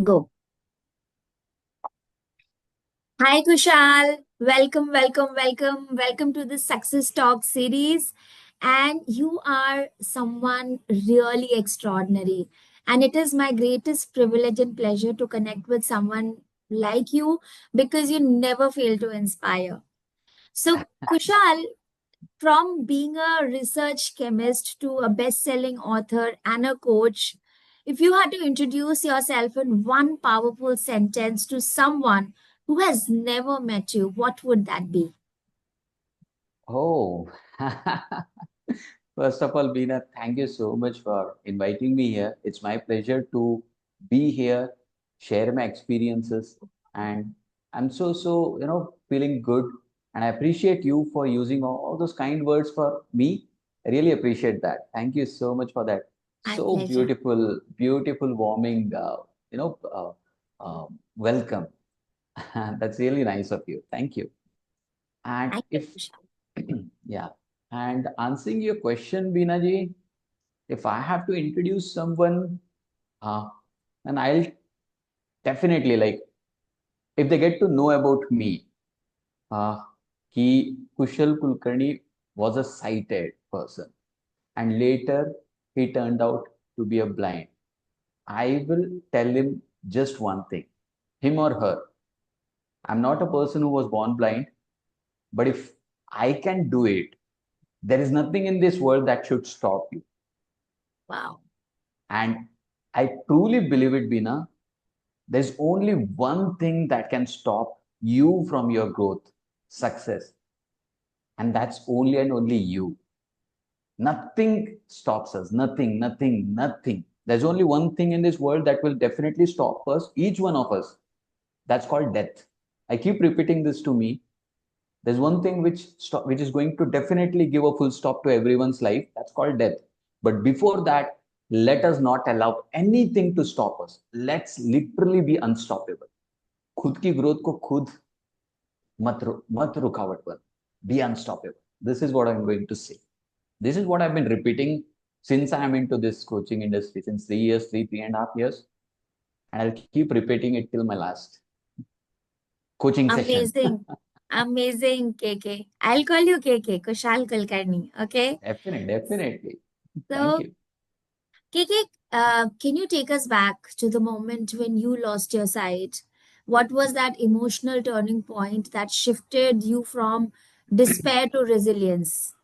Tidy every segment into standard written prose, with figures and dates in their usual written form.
Go. Hi, Kushal. Welcome to the Success Talk series. And you are someone really extraordinary. And it is my greatest privilege and pleasure to connect with someone like you because you never fail to inspire. So, Kushal, from being a research chemist to a best selling author and a coach, if you had to introduce yourself in one powerful sentence to someone who has never met you, what would that be? Oh, first of all, Beena, thank you so much for inviting me here. It's my pleasure to be here, share my experiences, and I'm feeling good. And I appreciate you for using all those kind words for me. I really appreciate that. Thank you so much for that. My So pleasure. beautiful, beautiful, warming, welcome. That's really nice of you. Thank you. And Thank you, if Kushal. Yeah. And answering your question, Beena ji, if I have to introduce someone, uh, then I'll definitely like, if they get to know about me, uh, Kushal Kulkarni was a sighted person, and later he turned out to be a blind. I will tell him just one thing, him or her. I'm not a person who was born blind, but if I can do it, there is nothing in this world that should stop you. Wow. And I truly believe it, Bina. There's only one thing that can stop you from your growth, success, and that's only and only you. Nothing stops us. Nothing, nothing, nothing. There's only one thing in this world that will definitely stop us, each one of us. That's called death. I keep repeating this to me. There's one thing which is going to definitely give a full stop to everyone's life. That's called death. But before that, let us not allow anything to stop us. Let's literally be unstoppable. खुद की growth को खुद मत रुकावट बन. Be unstoppable. This is what I'm going to say. This is what I've been repeating since I'm into this coaching industry since 3 years, three and a half years, and I'll keep repeating it till my last coaching session. Amazing. Amazing, KK. I'll call you KK, Kushal Kulkarni. Okay. Definitely. Thank So, you. KK, can you take us back to the moment when you lost your sight? What was that emotional turning point that shifted you from despair to resilience?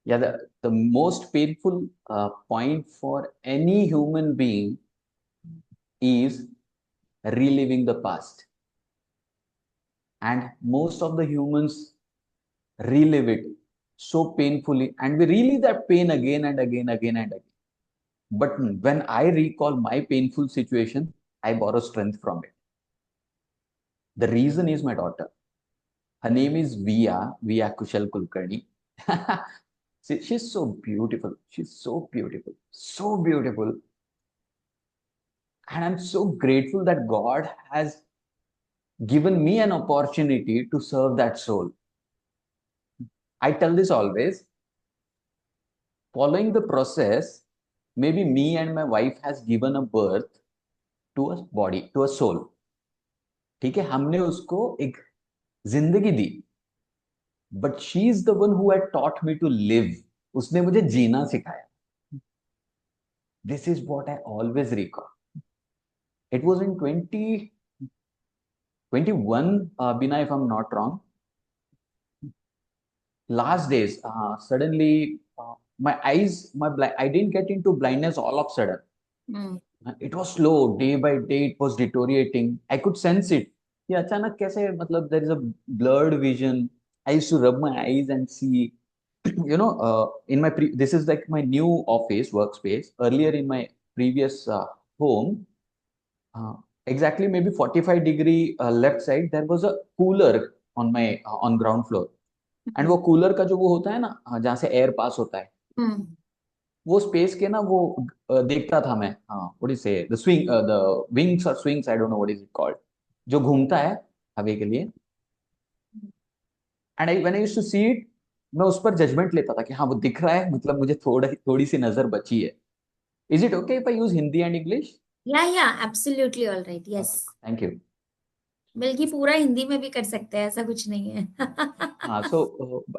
Yeah, the most painful point for any human being is reliving the past. And most of the humans relive it so painfully, and we relive that pain again and again, again and again. But when I recall my painful situation, I borrow strength from it. The reason is my daughter. Her name is Via Kushal Kulkarni. She's so beautiful. She's so beautiful. So beautiful. And I'm so grateful that God has given me an opportunity to serve that soul. I tell this always, following the process, maybe me and my wife has given a birth to a body, to a soul. ठीक है, हमने उसको एक जिंदगी दी, but she is the one who had taught me to live. उसने मुझे जीना सिखाया. This is what I always recall. It was in 2021, Bina, if I'm not wrong, last days, suddenly my eyes, I didn't get into blindness all of a sudden. Hmm. It was slow, day by day, it was deteriorating. I could sense it. ये अचानक कैसे, मतलब there is a blurred vision. I used to rub my eyes and see, this is like my new office workspace. Earlier in my previous home, uh, exactly maybe 45-degree left side, there was a cooler on my on ground floor. And वो cooler का जो वो होता है ना, जहाँ से air pass होता है, Hmm. वो स्पेस के ना वो देखता था मैं. हाँ, what is say the swing, the wings और swings, I don't know what is it called, जो घूमता है हवा के लिए. And I when I used to see it, मैं उस पर जजमेंट लेता था कि हाँ वो दिख रहा है, मतलब मुझे थोड़ी सी नजर बची है. Is it okay if I use Hindi and English? या absolutely all right, yes. Thank you. बल्कि पूरा हिंदी में भी कर सकते हैं, ऐसा कुछ नहीं है। So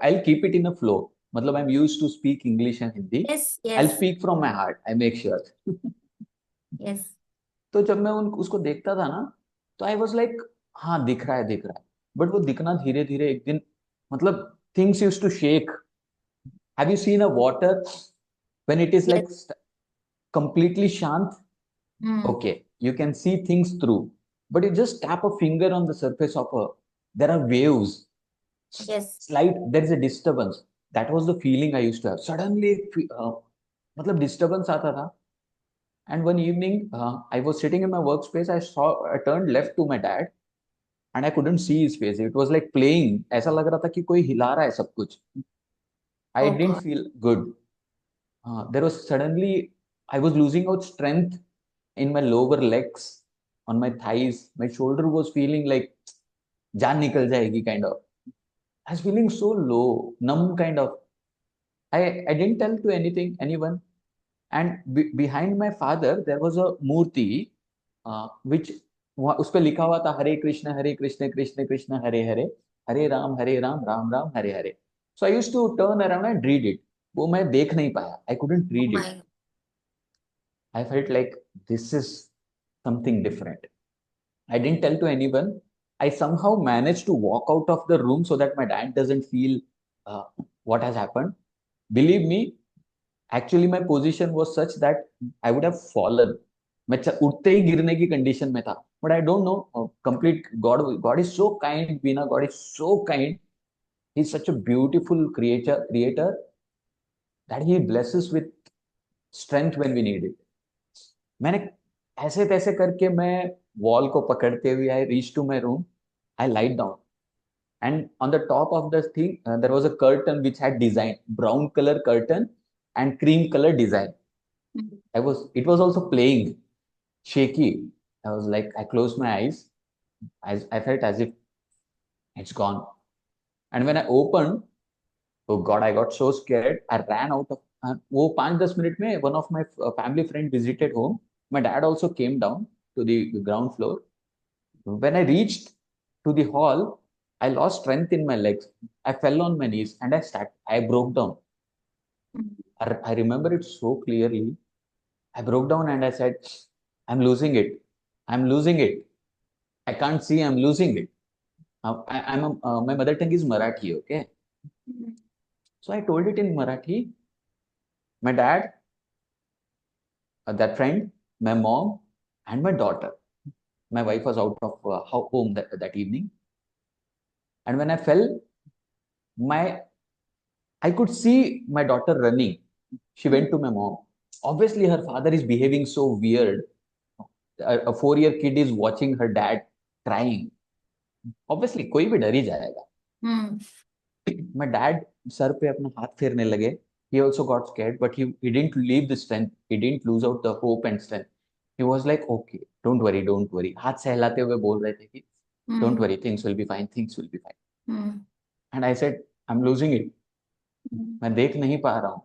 I'll keep it in a flow. मतलब I'm used to speak English and Hindi. Yes I'll yes speak from my heart. I make sure. Yes. तो जब मैं उन उसको देखता था ना, तो आई वॉज लाइक, हाँ दिख रहा है दिख रहा है, बट वो दिखना धीरे धीरे एक दिन, मतलब things use to shake. Have you seen a water when it is yes. Like completely shant? Hmm. Okay, you can see things through, but you just tap a finger on the surface of a, there are waves, yes. slight, there is a disturbance. That was the feeling I used to have. Suddenly मतलब disturbance आता था. And one evening, I was sitting in my workspace. I turned left to my dad, and I couldn't see his face. It was like playing. ऐसा लग रहा था कि कोई हिला रहा है सब कुछ. I oh didn't God. feel good. There was suddenly, I was losing out strength in my lower legs, on my thighs. My shoulder was feeling like जान निकल जाएगी kind of. I was feeling so low, numb kind of. I didn't tell to anyone. And behind my father, there was a murti, which उस पे लिखा हुआ था हरे कृष्ण कृष्ण कृष्ण हरे हरे, हरे Ram Ram Ram Hare Hare. So I used to turn around and read it. वो मैं देख नहीं पाया. I couldn't oh read it. My. I felt like this is something different. I didn't tell to anyone. I somehow managed to walk out of the room so that my dad doesn't feel uh, what has happened. Believe me, actually my position was such that I would have fallen. मैं उठते ही गिरने की condition में था. But I don't know. Complete God is so kind, Veena. God is so kind. He's such a beautiful creator that He blesses with strength when we need it. मैंने ऐसे तैसे करके मैं वॉल को पकड़ते हुए I reach to my room. I light down, and on the top of the thing, there was a curtain which had design, brown color curtain and cream color design. It was also playing shaky. I was like, I closed my eyes. I felt as if it's gone. And when I opened, oh God, I got so scared. I ran out of. वो 5-10 minute में one of my family friend visited home. My dad also came down to the ground floor. When I reached to the hall, I lost strength in my legs. I fell on my knees and I broke down. I remember it so clearly. I broke down and I said, I'm losing it. I'm losing it. I can't see, I'm losing it. My mother tongue is Marathi, okay? So I told it in Marathi. My dad, that friend, my mom, and my daughter. My wife was out of home that evening. And when I fell, my I could see my daughter running. She went to my mom. Obviously, her father is behaving so weird. A 4-year kid is watching her dad crying. Obviously, कोई भी डर ही जाएगा. हम्म। My dad sir पे अपना हाथ फेरने लगे. He also got scared, but he didn't leave the strength. He didn't lose out the hope and strength. He was like, okay, don't worry, don't worry. हाथ सहलाते हुए बोल रहे थे कि don't worry, things will be fine, things will be fine. And I said, I'm losing it. मैं देख नहीं पा रहा हूँ.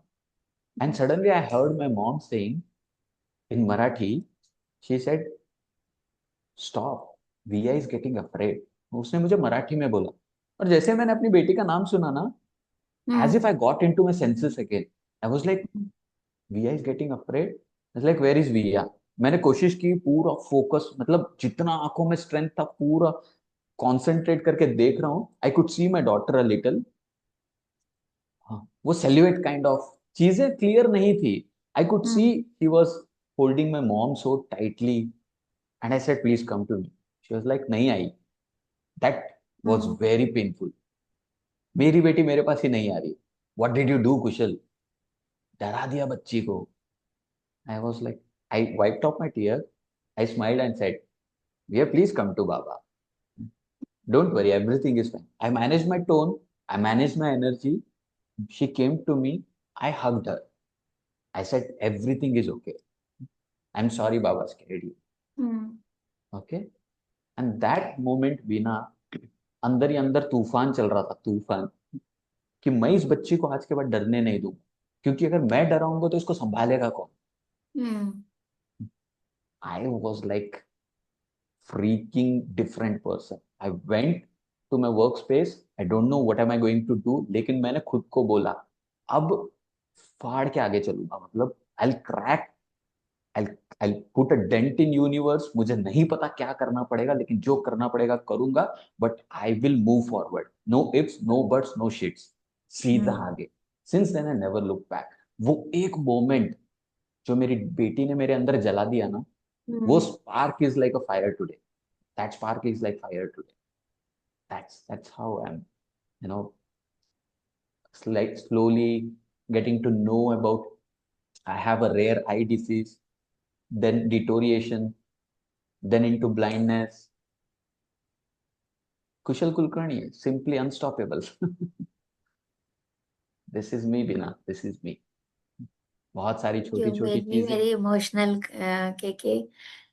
And suddenly I heard my mom saying in Marathi, she said, stop, Via is getting afraid. उसने मुझे मराठी में बोला. और जैसे मैंने अपनी बेटी का नाम सुना ना, as if I got into my senses again. I was like, Via is getting afraid. I was like, where is Via? मैंने कोशिश की पूरा फोकस, मतलब जितना आंखों में स्ट्रेंथ था पूरा कॉन्सेंट्रेट करके देख रहा हूँ. I could see my daughter a little. हाँ, वो सेल्यूएट काइंड ऑफ चीजें क्लियर नहीं थी. I could see he was holding my mom so tightly and I said please come to me. She was like नहीं आई. That was very painful. मेरी बेटी मेरे पास ही नहीं आ रही. What did you do Kushal? डरा दिया बच्ची को. I was like, I wiped off my tier. I smiled and said, "Via, please come to Baba. Don't worry, everything is fine." I managed my tone, I managed my energy. She came to me, I hugged her. I said, everything is okay. I'm sorry Baba scared you. Okay? And that moment, Veena, अंदर ही अंदर तूफान चल रहा था, तूफान, कि मैं इस बच्ची को आज के बाद डरने नहीं दूंगा. क्योंकि अगर मैं डराऊंगा तो इसको संभालेगा कौन? Hmm. I was like freaking different person. I went to my workspace. I don't know what am I going to do, लेकिन मैंने खुद को बोला अब फाड़ के आगे चलूंगा, मतलब I'll crack, I'll I'll put a dent in universe. मुझे नहीं पता क्या करना पड़ेगा, लेकिन जो करना पड़ेगा करूंगा, but I will move forward. No ifs, no buts, no shits. सीधा Hmm. आगे. Since then I never looked back. वो एक मोमेंट जो मेरी बेटी ने मेरे अंदर जला दिया ना, वो Hmm. spark is like a fire today. That spark is like fire today. That's how I'm, you know, like slowly getting to know about. I have a rare eye disease, then deterioration, then into blindness. Kushal Kulkarni, simply unstoppable. This is me, Bina. This is me. बहुत सारी छोटी You छोटी made me चीजें. very emotional, KK.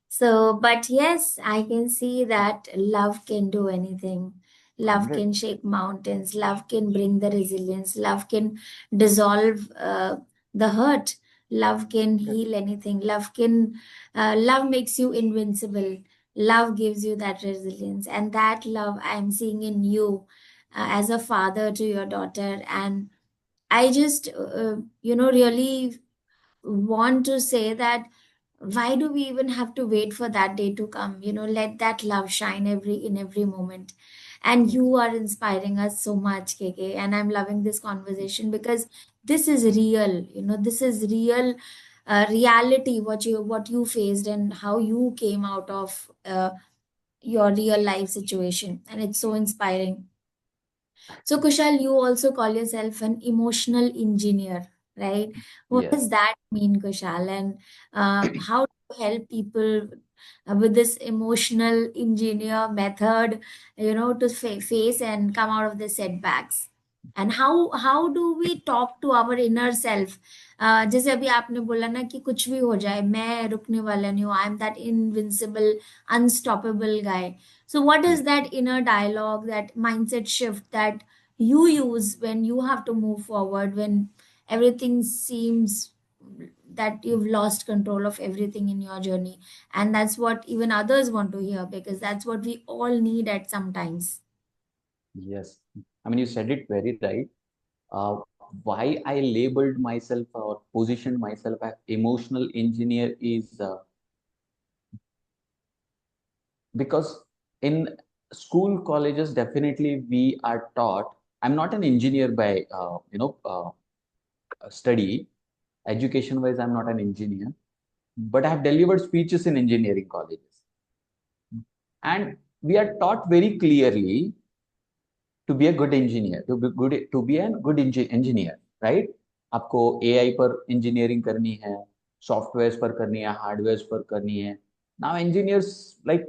So, but yes, I can see that love can do anything. Love 100. can shake mountains. Love can bring the resilience. Love can dissolve the hurt. Love can 100. heal anything. Love makes you invincible. Love gives you that resilience. And that love I'm seeing in you as a father to your daughter. And I just, really want to say that why do we even have to wait for that day to come? Let that love shine in every moment. And Yes. you are inspiring us so much, KK, and I'm loving this conversation because this is real. This is real reality, what you faced and how you came out of your real life situation, and it's so inspiring. So, Kushal, you also call yourself an emotional engineer, right? What Yes. does that mean, Kushal? And how do you help people with this emotional engineer method, to face and come out of the setbacks? And how do we talk to our inner self? जैसे अभी आपने बोला ना कि कुछ भी हो जाए मैं रुकने वाला नहीं हूँ, I am that invincible unstoppable guy. So what is Yes. that inner dialogue, that mindset shift that you use when you have to move forward, when everything seems that you've lost control of everything in your journey? And that's what even others want to hear, because that's what we all need at some times. Yes. I mean, you said it very right. Uh, why I labeled myself or positioned myself as emotional engineer is because in school colleges definitely we are taught. I'm not an engineer by study. Education wise, I'm not an engineer, but I have delivered speeches in engineering colleges, and we are taught very clearly to be a good engineer, to be a good engineer, right? आपको AI पर engineering करनी है, softwares पर करनी है, hardwares पर करनी है. Now engineers, like,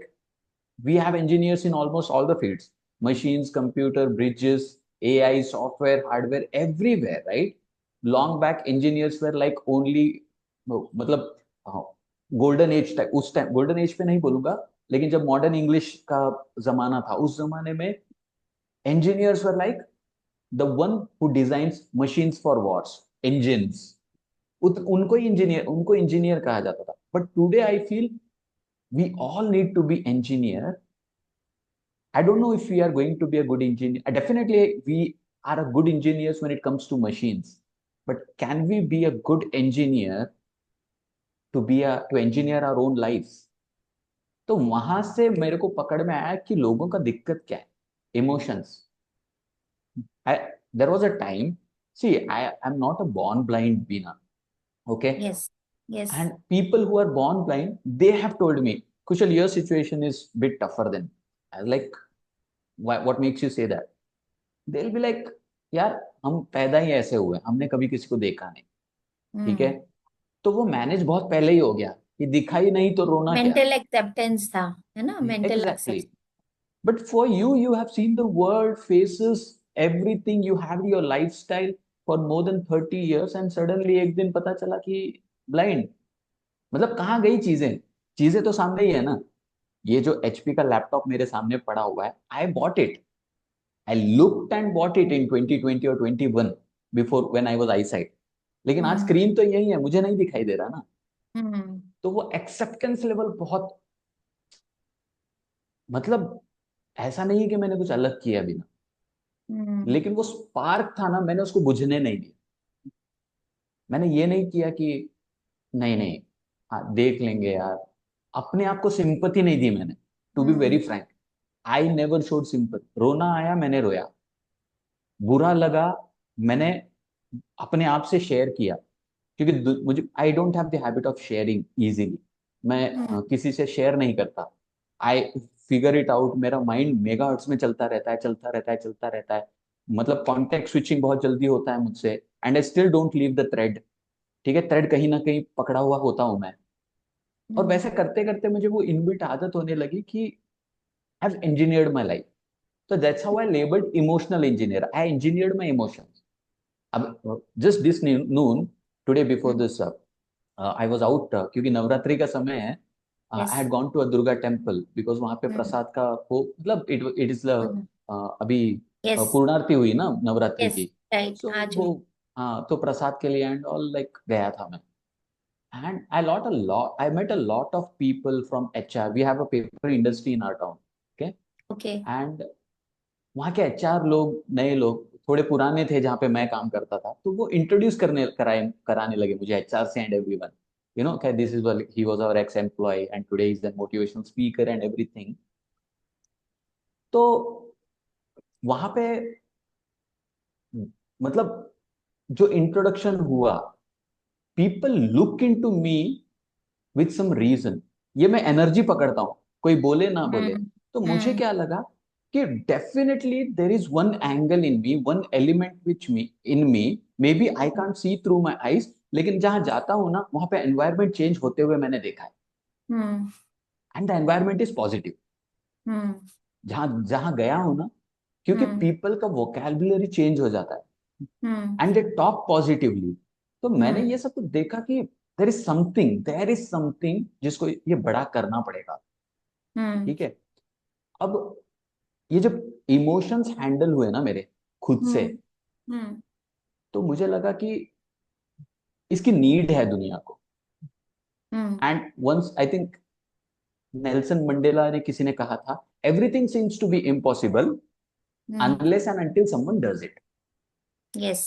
we have engineers in almost all the fields: machines, computer, bridges, AI, software, hardware, everywhere, right? Long back engineers were like only, मतलब गोल्डन एज टाइप, उस टाइम गोल्डन एज पे नहीं बोलूंगा, लेकिन जब modern English का जमाना था, उस जमाने में engineers were like the one who designs machines for wars, engines. उनको इंजीनियर कहा जाता था. But today I feel we all need to be engineer. I don't know if we are going to be a good engineer. Definitely, we are a good engineers when it comes to machines. But can we be a good engineer to engineer our own lives? तो वहां से मेरे को पकड़ में आया कि लोगों का दिक्कत क्या है. Emotions. There was a time. See, I am not a born blind, Bina. Okay, Yes. Yes. and people who are born blind, they have told me, Kushal, your situation is a bit tougher than. I was like, what makes you say that? They'll be like, यार हम पैदा ही ऐसे हुए, हमने कभी किसी को देखा नहीं. ठीक है, Hmm. तो वो मैनेज बहुत पहले ही हो गया कि दिखाई नहीं तो रोना क्या. मेंटल एक्सेप्टेंस था, है ना, mental exactly. Acceptance. But for you, you have seen the world, faces, everything. You have your lifestyle for more than 30 years, and suddenly एक दिन पता चला कि blind. मतलब कहाँ गई चीजें. चीजें तो सामने ही है ना. ये जो एचपी का लैपटॉप मेरे सामने पड़ा हुआ है, I bought it. I looked and bought it in 2020 और 21, before when I was I site. लेकिन आज Hmm. स्क्रीन तो यही है, मुझे नहीं दिखाई दे रहा ना. हम्म। तो वो एक्सेप्टेंस लेवल बहुत, मतलब ऐसा नहीं है कि मैंने कुछ अलग किया बिना, हम्म। लेकिन वो स्पार्क था ना, मैंने उसको बुझने नहीं दिया। मैंने ये नहीं किया कि नहीं नहीं, हाँ देख लेंगे यार, अपने आप को सिंपथी नहीं दी मैंने। To be very hmm. Frank, I never showed sympathy. रोना आया मैंने रोया, बुरा लगा मैंने अपने आप से शेयर किया, क्योंकि मुझे I don't have the habit of sharing easily. मैं हम्म। किसी से शेयर नहीं करता। आई फिगर इट आउट, मेरा माइंड मेगाहर्ट्ज में चलता रहता है, चलता रहता है, चलता रहता है। मतलब कॉन्टेक्ट स्विचिंग बहुत जल्दी होता है मुझसे, and I still don't leave the thread. ठीक है, थ्रेड कहीं ना कहीं पकड़ा हुआ होता हूं मैं। और हम्म। वैसे करते करते मुझे वो इनबिल्ट आदत होने लगी कि I have engineered my life. तो that's how I labelled emotional engineer, I engineered my emotions. अब just this noon, today before hmm. This, I was out, क्योंकि नवरात्रि का समय है। I yes. Had gone to a Durga temple because वहां पे हम्म। प्रसाद का वो, मतलब इट इज हम्म। अभी यस। पूर्णारती हुई ना नवरात्रि यस। की। राइट, सो आज वो, हुई। हाँ, तो प्रसाद के लिए एंड ऑल लाइक गया था मैं। And I met a lot of people from HR, we have a paper industry in our town. Okay. Okay. And वहाँ के एचआर लोग, नए लोग, थोड़े पुराने थे जहाँ पे मैं काम करता था, तो वो इंट्रोड्यूस कराने लगे मुझे एचआर से and everyone, okay, this is what he was our ex employee and today he's a motivational speaker and everything. तो वहां पे, मतलब जो इंट्रोडक्शन हुआ, people look into me with some reason. ये मैं एनर्जी पकड़ता हूँ, कोई बोले ना बोले। हम्म। तो मुझे हम्म। क्या लगा कि definitely there is one angle in me, one element which me in me, maybe I can't see through my eyes, लेकिन जहां जाता हूँ ना वहां पे एनवायरमेंट चेंज होते हुए मैंने देखा है। Hmm. And the environment is positive. Hmm. जहां जहां गया हूं ना, क्योंकि हम्म। पीपल का वोकैबुलरी चेंज हो जाता है hmm. And they talk positively. तो मैंने हम्म। ये सब कुछ देखा कि देर इज समथिंग जिसको ये बड़ा करना पड़ेगा। हम्म। ठीक है। अब ये जब इमोशंस हैंडल हुए ना मेरे खुद से, हम्म। हम्म। तो मुझे लगा कि इसकी नीड है दुनिया को। Hmm. And once I think Nelson Mandela ने, किसी ने कहा था, everything seems to be impossible hmm. Unless and until someone does it. Yes.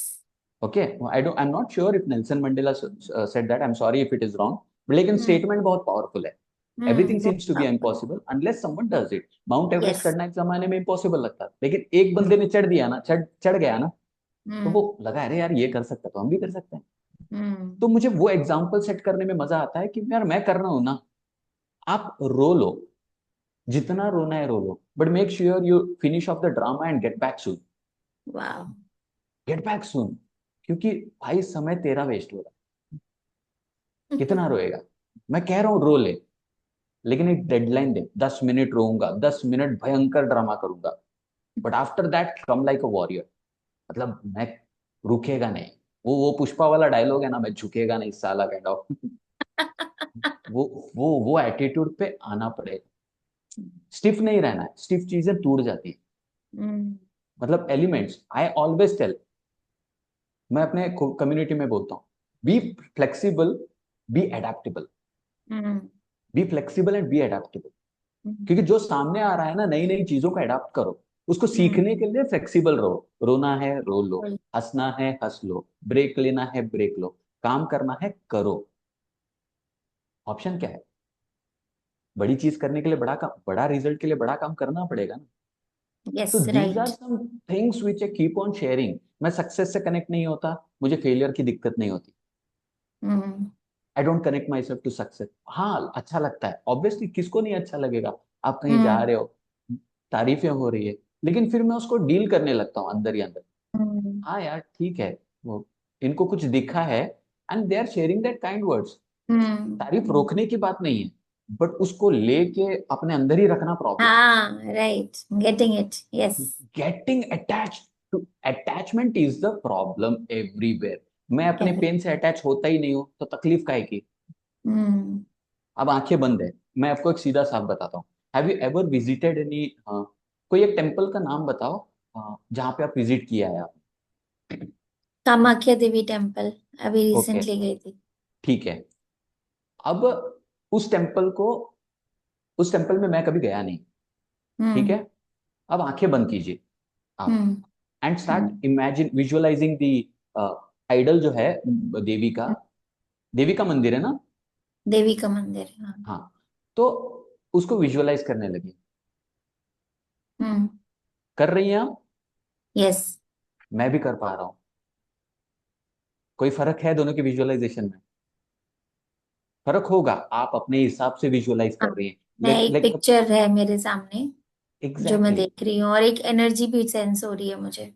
Okay, I'm not sure if Nelson Mandela said that. I'm sorry if it is wrong. लेकिन हम्म। Statement बहुत powerful है। Everything hmm. बहुत seems to be powerful. Impossible unless someone does it. Mount Everest yes. चढ़ना एक जमाने में impossible लगता था, लेकिन एक हम्म। बंदे ने चढ़ दिया ना, चढ़ चढ़ गया ना, तो वो हम्म। लगा अरे यार ये कर सकता तो हम भी कर सकते हैं। हम्म। तो मुझे वो एग्जाम्पल सेट करने में मजा आता है कि यार मैं कर रहा हूं ना, आप रो लो, जितना रोना है रो लो, but make sure you finish off the drama and get back soon. वाह। गेट बैक सून, क्योंकि भाई समय तेरा वेस्ट हो रहा है। कितना रोएगा? मैं कह रहा हूँ रो ले, लेकिन एक डेडलाइन दे, 10 मिनट रोऊंगा, 10 मिनट भयंकर ड्रामा करूंगा, but after that come like a warrior. मतलब मैं रुकेगा नहीं। वो पुष्पा वाला डायलॉग है ना, मैं झुकेगा नहीं साला, काइंड ऑफ वो वो एटीट्यूड पे आना पड़ेगा। स्टिफ नहीं रहना है, स्टिफ चीजें टूट जाती है। हम्म। मतलब एलिमेंट्स, आई ऑलवेज टेल, मैं अपने कम्युनिटी में बोलता हूँ, be flexible, be adaptable. Hmm. Be flexible and be adaptable. Hmm. क्योंकि जो सामने आ रहा है ना, नई नई चीजों को अडाप्ट करो, उसको हम्म। सीखने के लिए फ्लेक्सिबल रहो। रोना है रो लो, हंसना है हंस लो, ब्रेक लेना है ब्रेक लो, काम करना है करो। ऑप्शन क्या है? बड़ी चीज करने के लिए बड़ा काम, बड़ा रिजल्ट के लिए बड़ा काम करना पड़ेगा ना। तो yes. These are right. Some things which I keep on sharing. मैं सक्सेस से कनेक्ट नहीं होता, मुझे फेलियर की दिक्कत नहीं होती। Hmm. I don't connect myself to success. हाँ, अच्छा लगता है ऑब्वियसली, किसको नहीं अच्छा लगेगा? आप कहीं जा हम्म। रहे हो, तारीफें हो रही है, लेकिन फिर मैं उसको डील करने लगता हूँ अंदर ही अंदर। हम्म। हाँ यार ठीक है, वो इनको कुछ दिखा है and they are sharing that kind words. तारीफ हम्म। रोकने की बात नहीं है, बट उसको लेके अपने अंदर ही रखना प्रॉब्लम। हाँ, right, getting it. Yes. Getting attach to, attachment is the problem everywhere. मैं अपने एवरी। पेन से अटैच होता ही नहीं हूँ तो तकलीफ काहे की? हम्म। अब आंखें बंद है, मैं आपको एक सीधा साफ बताता हूँ। Have you ever visited any, कोई एक टेम्पल का नाम बताओ जहाँ पे आप विजिट किया है आप। कामाख्या देवी टेम्पल, अभी ओके, रिसेंटली गई थी। ठीक है। अब उस टेम्पल में मैं कभी गया नहीं, ठीक हम्म। है। अब आंखें बंद कीजिए आप, hmm. And hmm. Start imagine visualising the idol जो है, देवी का, देवी का मंदिर है ना। देवी का मंदिर है, हाँ। हाँ, तो उसको विजुअलाइज करने लगी। हम्म। कर रही हैं आप? यस। मैं भी कर पा रहा हूँ। कोई फर्क है दोनों के विजुअलाइजेशन में? फर्क होगा, आप अपने हिसाब से विजुअलाइज हाँ, कर रही हैं। मैं लाइक एक लाइक पिक्चर है मेरे सामने जो मैं एग्जैक्टली, देख रही हूँ, और एक एनर्जी भी सेंस हो रही है मुझे।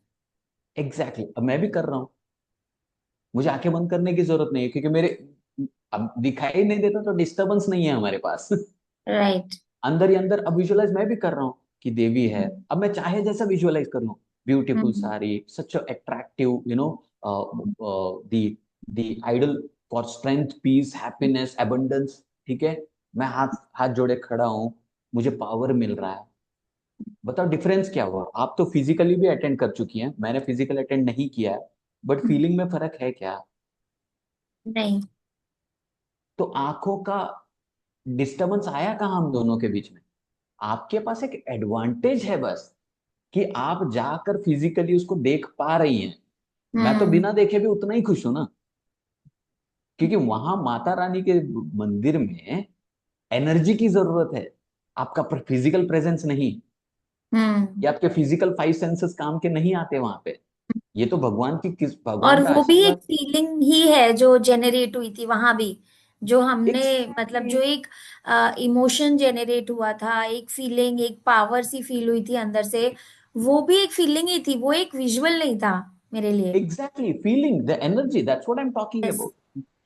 एग्जैक्टली। अब मैं भी कर रहा हूँ, मुझे आंखें बंद करने की जरूरत नहीं है, क्योंकि मेरे अब दिखाई नहीं देता तो डिस्टरबेंस नहीं है हमारे पास। राइट। अंदर ही अंदर अब विजुअलाइज मैं भी कर रहा हूँ कि देवी है। हम्म। अब मैं चाहे जैसा विजुअलाइज कर लूँ, beautiful hmm. Sari, such attractive, the the idol for strength, peace, happiness, abundance, ठीक है। मैं हाथ हाथ जोड़े खड़ा हूँ, मुझे पावर मिल रहा है। बताओ डिफरेंस क्या हुआ? आप तो फिजिकली भी अटेंड कर चुकी हैं, मैंने फिजिकल अटेंड नहीं किया है, बट हम्म। फीलिंग में फर्क है क्या? नहीं। तो आंखों का डिस्टरबेंस आया कहाँ हम दोनों के बीच में? आपके पास एक एडवांटेज है बस, कि आप जाकर फिजिकली उसको देख पा रही हैं। मैं तो हम्म। बिना देखे भी उतना ही खुश हूं ना, क्योंकि वहां माता रानी के मंदिर में एनर्जी की जरूरत है, आपका फिजिकल प्रेजेंस नहीं। हम्म। ये आपके फिजिकल फाइव सेंसेस काम के नहीं आते वहां पे। ये तो भगवान की किस और भगवान का वो भी एक आशीर्वाद। फीलिंग ही है जो जेनरेट हुई थी वहां भी, जो हमने, मतलब एग्जैक्टली, जो एक इमोशन जेनरेट हुआ था, एक फीलिंग, एक पावर सी फील हुई थी अंदर से, वो भी एक फीलिंग ही थी, वो एक विजुअल नहीं था मेरे लिए। Exactly, feeling the energy, that's what I am talking yes. About.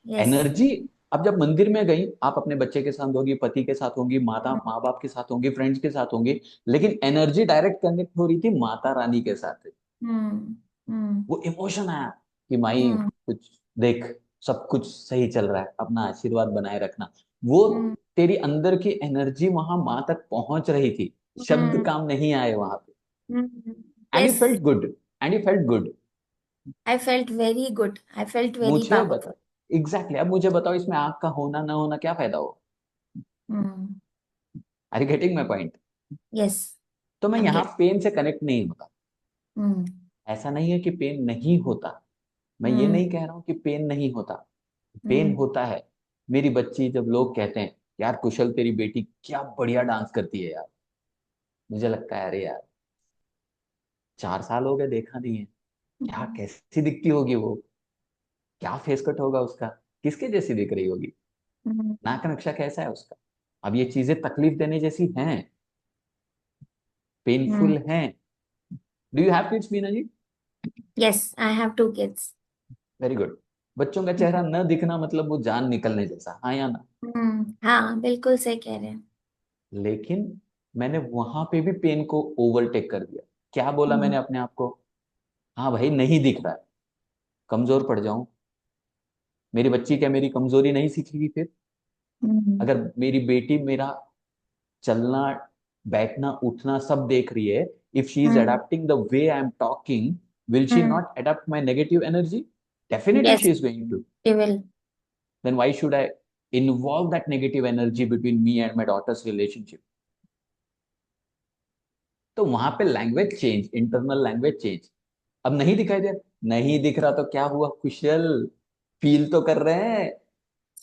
Yes. Energy. अब जब मंदिर में गई, आप अपने बच्चे के साथ होगी, पति के साथ होंगी, माता माँ बाप के साथ होंगी, फ्रेंड्स के साथ होंगी, लेकिन एनर्जी डायरेक्ट कनेक्ट हो रही थी माता रानी के साथ। हम्म। हम्म। वो इमोशन आया कि माई, हम्म। कुछ देख, सब कुछ सही चल रहा है, अपना आशीर्वाद बनाए रखना। वो हम्म। तेरी अंदर की एनर्जी वहां माँ तक पहुंच रही थी, शब्द काम नहीं आए वहां पे। And you yes. Felt good, and you felt good. I felt very good, I felt very मुझे बता, पावरफुल। एग्जैक्टली, अब मुझे बताओ इसमें आग का होना ना होना क्या फायदा हो? Hmm. Are you getting my point? Yes. तो मैं आई एम यहाँ गेट। पेन से कनेक्ट नहीं होता। हम्म। ऐसा नहीं है कि पेन नहीं होता, मैं ये हम्म। नहीं कह रहा हूँ कि पेन नहीं होता, पेन हम्म। होता है। मेरी बच्ची, जब लोग कहते हैं यार कुशल तेरी बेटी क्या बढ़िया डांस करती है यार, मुझे लगता है अरे यार, 4 साल हो गए देखा नहीं है, क्या कैसी दिखती होगी वो, क्या फेस कट होगा उसका, किसके जैसी दिख रही होगी, नाक नक्शा कैसा है उसका। अब ये चीजें तकलीफ देने जैसी हैं, पेनफुल हैं। Do you have kids Meena ji? Yes, I have 2 kids। Very good. बच्चों का चेहरा न दिखना मतलब वो जान निकलने जैसा, हाँ या ना? हाँ, बिल्कुल सही कह रहे हैं। लेकिन मैंने वहां पे भी पेन को ओवरटेक कर दिया। क्या बोला हम्म। मैंने अपने आप को? हाँ भाई, नहीं दिख रहा है, कमजोर पड़ जाऊं? मेरी बच्ची क्या मेरी कमजोरी नहीं सीखेगी फिर? हम्म। अगर मेरी बेटी मेरा चलना, बैठना, उठना सब देख रही है, if she is hmm. Adapting the way I am talking, will she hmm. Not adapt my negative energy? Definitely yes, she is going to. they will। Then why should I involve that negative energy between me and my daughter's relationship? तो वहां पे language change, internal language change. अब नहीं दिखाई दे, नहीं दिख रहा तो क्या हुआ कुशल, फील तो कर रहे हैं,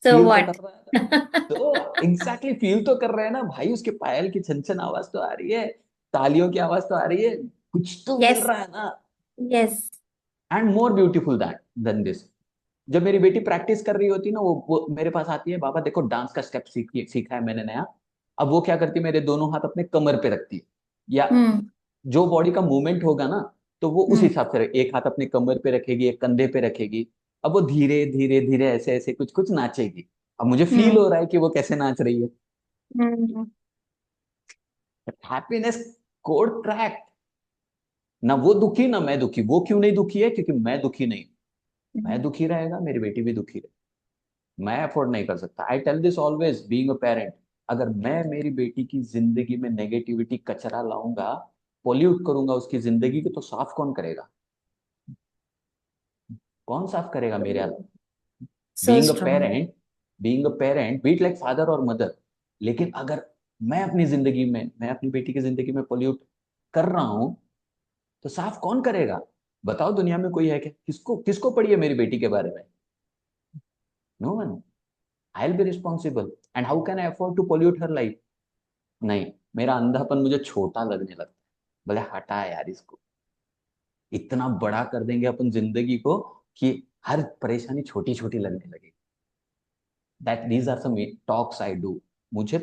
So फील तो what? कर रहा है ना। तो एग्जैक्टली फील तो कर रहे हैं ना भाई, उसके पायल की छन छन आवाज तो आ रही है, तालियों की आवाज तो आ रही है, कुछ तो मिल Yes। रहा है ना। Yes। And more beautiful that then this, जब मेरी बेटी प्रैक्टिस कर रही होती है ना, वो मेरे पास आती है, बाबा देखो डांस का स्टेप सीखा है मैंने नया। अब वो क्या करती है, मेरे दोनों हाथ अपने कमर पे रखती है, या हम्म। जो बॉडी का मूवमेंट होगा ना, तो वो उस हम्म। हिसाब से एक हाथ अपने कमर पे रखेगी, एक कंधे पे रखेगी। अब वो धीरे धीरे धीरे ऐसे ऐसे कुछ कुछ नाचेगी। अब मुझे फील हम्म। हो रहा है कि वो कैसे नाच रही है। हम्म। Happiness code crack. ना वो दुखी ना मैं दुखी। वो क्यों नहीं दुखी है? क्योंकि मैं दुखी नहीं। मैं दुखी रहेगा, मेरी बेटी भी दुखी रहे। मैं अफोर्ड नहीं कर सकता। I tell this always being a parent, अगर मैं मेरी बेटी की जिंदगी में नेगेटिविटी कचरा लाऊंगा, पोल्यूट करूंगा उसकी जिंदगी को, तो साफ कौन करेगा? कौन साफ करेगा मेरे? So being a strong। Parent, being a parent, B it like father और मदर, लेकिन अगर मैं अपनी जिंदगी में, मैं अपनी बेटी की जिंदगी में पोल्यूट कर रहा हूं, तो साफ कौन करेगा? बताओ, दुनिया में कोई है क्या? किसको किसको पड़ी है मेरी बेटी के बारे में? No one. I will be responsible, and how can I afford to pollute her life? नहीं, मेरा अंधापन मुझे छोटा लगने लगता है। बोले हटा यार इसको, इतना बड़ा कर देंगे अपन जिंदगी को कि हर परेशानी छोटी छोटी लगने लगी। That these are some talks I do. मुझे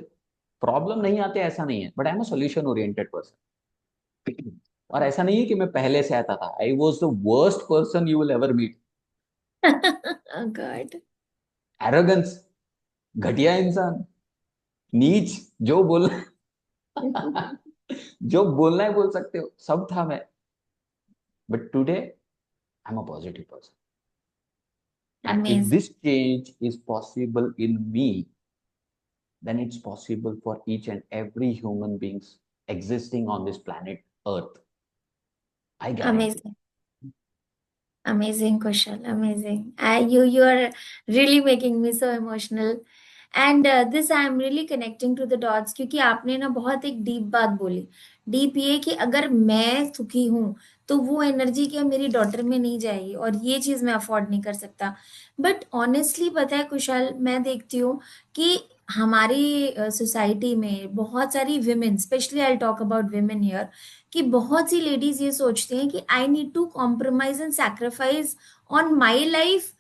प्रॉब्लम नहीं आते ऐसा नहीं है, but I am a solution oriented person. और ऐसा नहीं है कि मैं पहले से आता था। I was the worst person you will ever meet. Oh God. Arrogance, घटिया इंसान, नीच, जो बोल जो बोलना है बोल सकते हो, सब था मैं। But today I am a positive person, and if Amazing. This change is possible in me, then it's possible for each and every human beings existing on this planet Earth. I guarantee. Amazing. Amazing, Kushal. Amazing. You are really making me so emotional. And this I am really connecting to the dots, क्योंकि आपने ना बहुत एक deep बात बोली। Deep ये कि अगर मैं सुखी हूं तो वो एनर्जी क्या मेरी डॉटर में नहीं जाएगी, और ये चीज मैं अफोर्ड नहीं कर सकता। बट ऑनेस्टली पता है कुशाल, मैं देखती हूँ कि हमारी सोसाइटी में बहुत सारी women, specially I talk about women here, कि बहुत सी लेडीज ये सोचती हैं कि I need to compromise and sacrifice on my life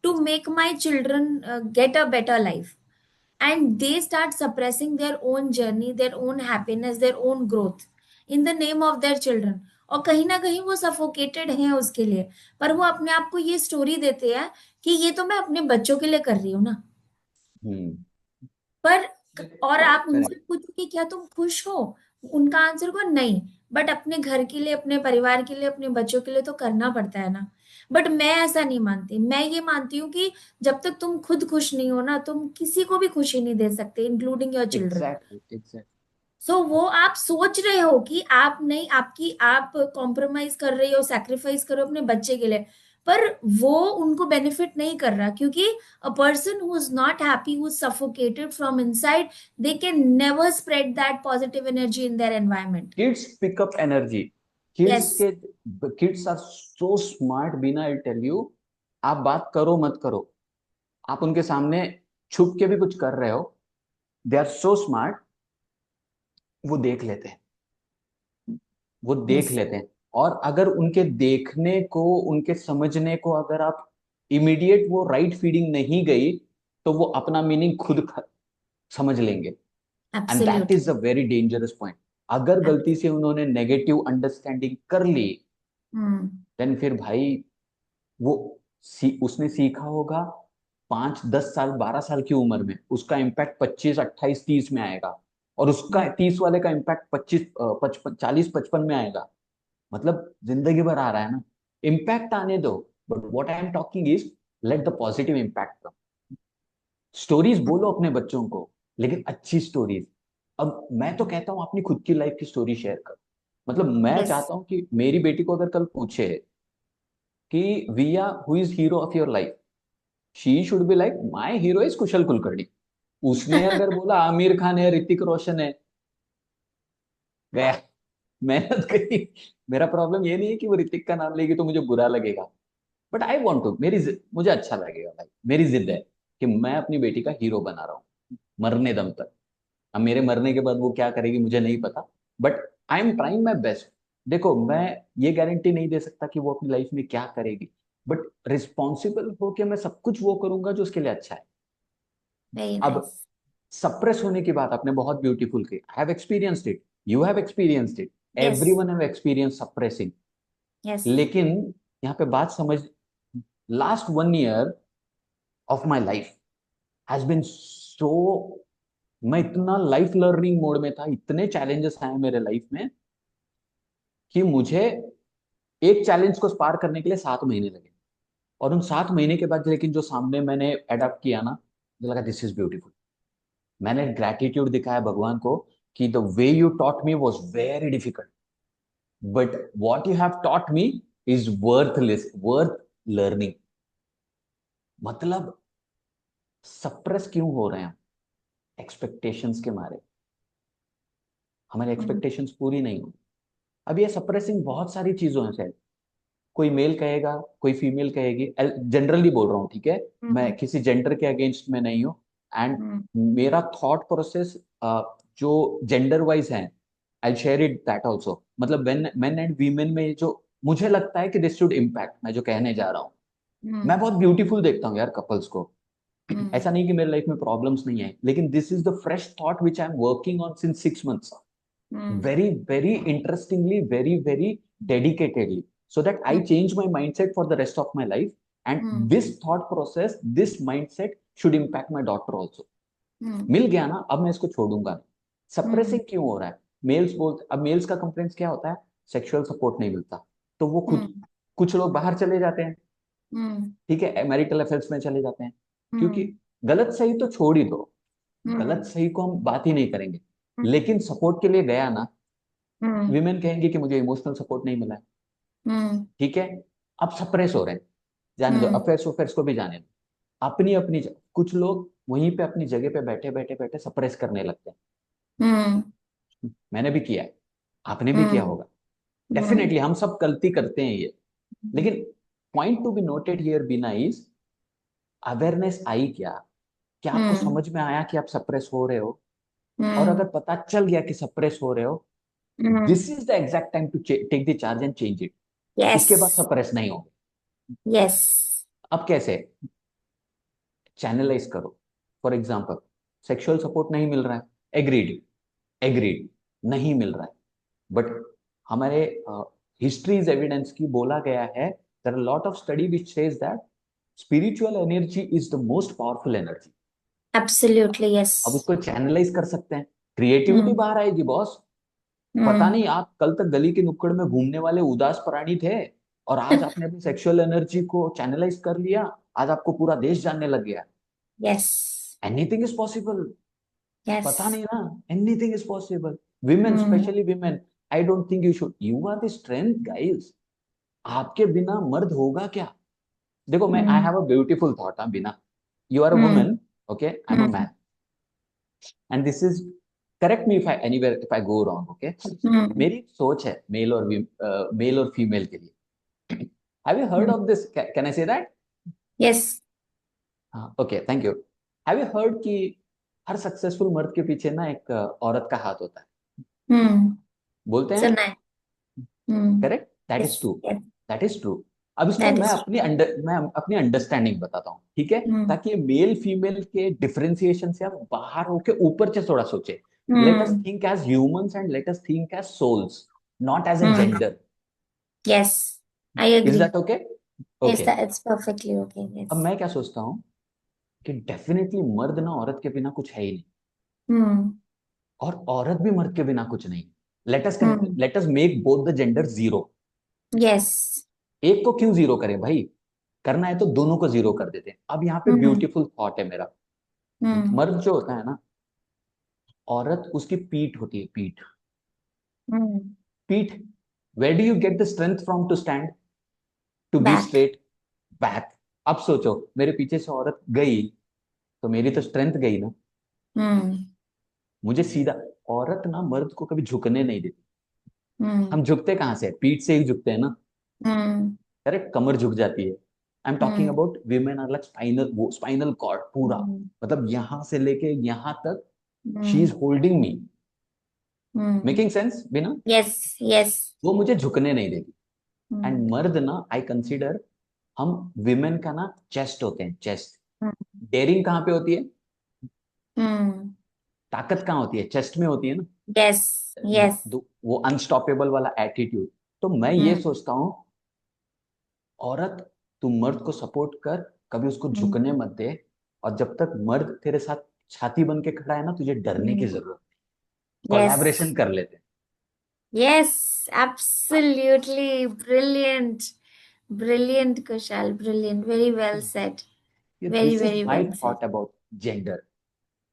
to make my children get a better life, and they start suppressing their own journey, their own happiness, their own growth in the name of their children। और कहीं ना कहीं वो suffocated हैं उसके लिए, पर वो अपने आप को ये स्टोरी देते हैं कि ये तो मैं अपने बच्चों के लिए कर रही हूँ ना। Hmm. पर और आप Correct, उनसे correct. पूछो कि क्या तुम खुश हो, उनका आंसर को नहीं। बट अपने घर के लिए, अपने परिवार के लिए, अपने बच्चों के लिए तो करना पड़ता है ना। बट मैं ऐसा नहीं मानती, मैं ये मानती हूँ कि जब तक तुम खुद खुश नहीं हो ना, तुम किसी को भी खुशी नहीं दे सकते, including your children. Exactly, exactly. सो वो आप सोच रहे हो कि आप नहीं, आपकी आप कॉम्प्रोमाइज कर रही हो, सैक्रिफाइस करो अपने बच्चे के लिए, पर वो उनको बेनिफिट नहीं कर रहा, क्योंकि a person who is not happy, who is suffocated from inside, they can never spread that positive energy in their environment. Kids pick up energy. Yes. Kids are so smart, Bina, I'll tell you. आप बात करो मत करो, आप उनके सामने छुप के भी कुछ कर रहे हो, दे आर सो स्मार्ट, वो देख लेते हैं, वो देख यस। लेते हैं। और अगर उनके देखने को, उनके समझने को अगर आप इमीडिएट वो राइट फीडिंग नहीं गई, तो वो अपना मीनिंग खुद समझ लेंगे। And that absolutely. Is a very dangerous point. अगर गलती से उन्होंने नेगेटिव अंडरस्टैंडिंग कर ली, हम्म। देन फिर भाई वो उसने सीखा होगा 5 10 साल 12 साल की उम्र में, उसका इम्पैक्ट 25 28 30 में आएगा, और उसका 30 वाले का इम्पैक्ट 25 55 40 55 में आएगा। मतलब जिंदगी भर आ रहा है ना, इम्पैक्ट आने दो। But what I am talking is, let the positive impact come. Stories बोलो अपने बच्चों को, लेकिन अच्छी स्टोरीज। अब मैं तो कहता हूँ अपनी खुद की लाइफ की स्टोरी शेयर करो। मतलब मैं यस। चाहता हूँ कि मेरी बेटी को अगर कल पूछे कि विया who is hero of your life, she should be like my hero is Kushal Kulkarni. उसने अगर बोला आमिर खान है, ऋतिक रोशन है, गया, मेहनत करी। मेरा प्रॉब्लम ये नहीं है कि वो ऋतिक का नाम लेगी तो मुझे बुरा लगेगा, बट आई वॉन्ट टू, मुझे अच्छा लगेगा भाई। मेरी जिद है कि मैं अपनी बेटी का हीरो बना रहा हूँ मरने दम तक। अब मेरे मरने के बाद वो क्या करेगी मुझे नहीं पता, but I am trying my best. देखो, मैं ये गारंटी नहीं दे सकता कि वो अपनी लाइफ में क्या करेगी, बट रिस्पॉन्सिबल होके मैं सब कुछ वो करूंगा जो उसके लिए अच्छा है। वेरी अब नाइस। सप्रेस होने की बात आपने बहुत ब्यूटीफुल की, I have experienced it, you have experienced it, yes. Everyone have experience suppressing. Yes. लेकिन यहाँ पे बात समझ, last 1 year of my life has been so, मैं इतना लाइफ लर्निंग मोड में था, इतने चैलेंजेस आए मेरे लाइफ में कि मुझे एक चैलेंज को पार करने के लिए 7 महीने लगे। और उन 7 महीने के बाद लेकिन जो सामने मैंने अडॉप्ट किया ना, मुझे लगा दिस इज ब्यूटीफुल। मैंने ग्रैटिट्यूड दिखाया भगवान को कि the way you taught me was very difficult, but what you have taught me is worth learning. मतलब सप्रेस क्यों हो रहे हैं? एक्सपेक्टेशंस के मारे। हमारी हम्म एक्सपेक्टेशंस पूरी नहीं हो। अब ये सप्रेसिंग बहुत सारी चीजों से है। कोई मेल कहेगा, कोई फीमेल कहेगी, जनरली बोल रहा हूँ, ठीक है? मैं हम्म किसी जेंडर के अगेंस्ट में नहीं हूँ। एंड हम्म मेरा थॉट प्रोसेस जो जेंडर वाइज है, I share it that also. मतलब मेन एंड वीमेन में जो मुझे लगता है कि दिस शुड इम्पैक्ट, मैं जो कहने जा रहा हूँ। मैं हम्म बहुत ब्यूटीफुल देखता हूँ यार कपल्स को। हम्म ऐसा नहीं कि मेरे लाइफ में प्रॉब्लम्स नहीं है, लेकिन this is the fresh thought which I am working on since 6 months, hmm very very interestingly, very very dedicatedly, so that I change my mindset for the rest of my life. And hmm this thought process, this mindset should impact my daughter also. हम्म मिल गया ना, अब मैं इसको छोड़ूंगा नहीं। हम्म suppressing क्यों हो रहा है? मेल्स बोलते, अब मेल्स का कंप्लेंट्स क्या होता है? सेक्सुअल सपोर्ट नहीं मिलता, तो वो खुद, हम्म कुछ लोग बाहर चले जाते हैं, हम्म ठीक है, मैरिटल अफेयर्स में चले जाते हैं। क्योंकि हम्म गलत सही तो छोड़ ही दो, गलत हम्म सही को हम बात ही नहीं करेंगे, हम्म लेकिन सपोर्ट के लिए गया ना, हम्म विमेन कहेंगे कि मुझे इमोशनल सपोर्ट नहीं मिला है, हम्म ठीक है। अब सप्रेस हो रहे हैं, जाने दो, हम्म अफेयर्स अफेयर्स को भी जाने दो, अपनी अपनी कुछ लोग वहीं पे अपनी जगह पे बैठे बैठे बैठे सप्रेस करने लगते हम्म हैं। मैंने भी किया है, आपने भी किया हम्म होगा, डेफिनेटली हम सब गलती करते हैं ये। लेकिन point to be noted here Bina is, awareness आई क्या? क्या आपको हम्म समझ में आया कि आप सप्रेस हो रहे हो? और हम्म अगर पता चल गया कि सप्रेस हो रहे हो, hmm this is the exact time to take the charge and change it. Yes उसके बाद सप्रेस नहीं होगे। यस अब कैसे? चैनलाइज करो। फॉर एग्जाम्पल, सेक्सुअल सपोर्ट नहीं मिल रहा है, एग्रीड, एग्रीड, नहीं मिल रहा है, बट हमारे हिस्ट्रीज एविडेंस की बोला गया है, there are lot of study which says that spiritual energy is the most powerful energy. Absolutely yes अब उसको चैनलाइज कर सकते हैं, क्रिएटिविटी हम्म बाहर आएगी बॉस। पता हम्म नहीं, आप कल तक गली के नुक्कड़ में घूमने वाले उदास प्राणी थे, और आज आपने अपनी सेक्सुअल एनर्जी को चैनलाइज कर लिया, आज आपको पूरा देश जानने लग गया। Yes anything is possible. Yes पता नहीं ना, anything is possible. Women, hmm specially women, I don't think you should, you are the strength guys. आपके बिना मर्द होगा क्या? देखो, मैं, I hmm have a beautiful thought, Bina, you are a hmm woman, okay, I am a hmm man, and this is, correct me if I anywhere if I go wrong, okay. Hmm मेरी सोच है male और female के लिए। Have you heard of this, can I say that? Yes हाँ, okay, thank you. Have you heard कि हर successful मर्द के पीछे ना एक औरत का हाथ होता है? हम्म बोलते हैं, सुना है hmm correct, that yes is true, yes that is true. अब इसको दैट इज मैं अपनी अंडरस्टैंडिंग बताता हूँ, ठीक है, हम्म ताकि मेल फीमेल के डिफरेंशिएशन से आप बाहर होके ऊपर से थोड़ा सोचे। Let us hmm think as humans and let us think as souls, not as a hmm gender. Yes I is agree that okay? Yes okay. It's perfectly okay अब यस मैं क्या सोचता हूँ कि डेफिनेटली मर्द ना औरत के बिना कुछ है ही नहीं, हम्म और औरत भी मर्द के बिना कुछ नहीं। Hmm let us make both the gender zero. Yes एक को क्यों जीरो करें भाई? करना है तो दोनों को जीरो कर देते हैं। अब यहाँ पे हम्म ब्यूटीफुल थॉट है मेरा। हम्म मर्द जो होता है ना, औरत उसकी पीठ होती है, पीठ, हम्म पीठ। Where do you get the strength from to stand, to be back straight? Back. अब सोचो, मेरे पीछे से औरत गई, तो मेरी तो स्ट्रेंथ गई ना। हम्म मुझे सीधा, औरत ना मर्द को कभी झुकने नहीं देती। हम्म हम झुकते कहाँ से? पीठ से ही झुकते हैं ना। हम्म करेक्ट, कमर झुक जाती है। I am talking hmm about women are like spinal, वो स्पाइनल कॉर्ड पूरा, हम्म मतलब यहां से लेके यहां तक, she hmm is holding me. Hmm making sense बिना? यस यस वो मुझे झुकने नहीं देगी। हम्म एंड मर्द ना, आई कंसीडर, हम विमेन का ना चेस्ट होते हैं, चेस्ट। डेयरिंग कहाँ पे होती है? हम्म ताकत कहाँ होती है? चेस्ट में होती है ना। यस यस वो अनस्टॉपेबल वाला एटीट्यूड। तो मैं ये हम्म सोचता हूँ, औरत, तू मर्द को सपोर्ट कर, कभी उसको झुकने मत दे। और जब तक मर्द तेरे साथ छाती बन के खड़ा है ना, तुझे डरने की जरूरत, यस कोलैबोरेशन कर लेते हैं। Yes absolutely brilliant brilliant Kushal brilliant very well said very this is very my well said thought about gender.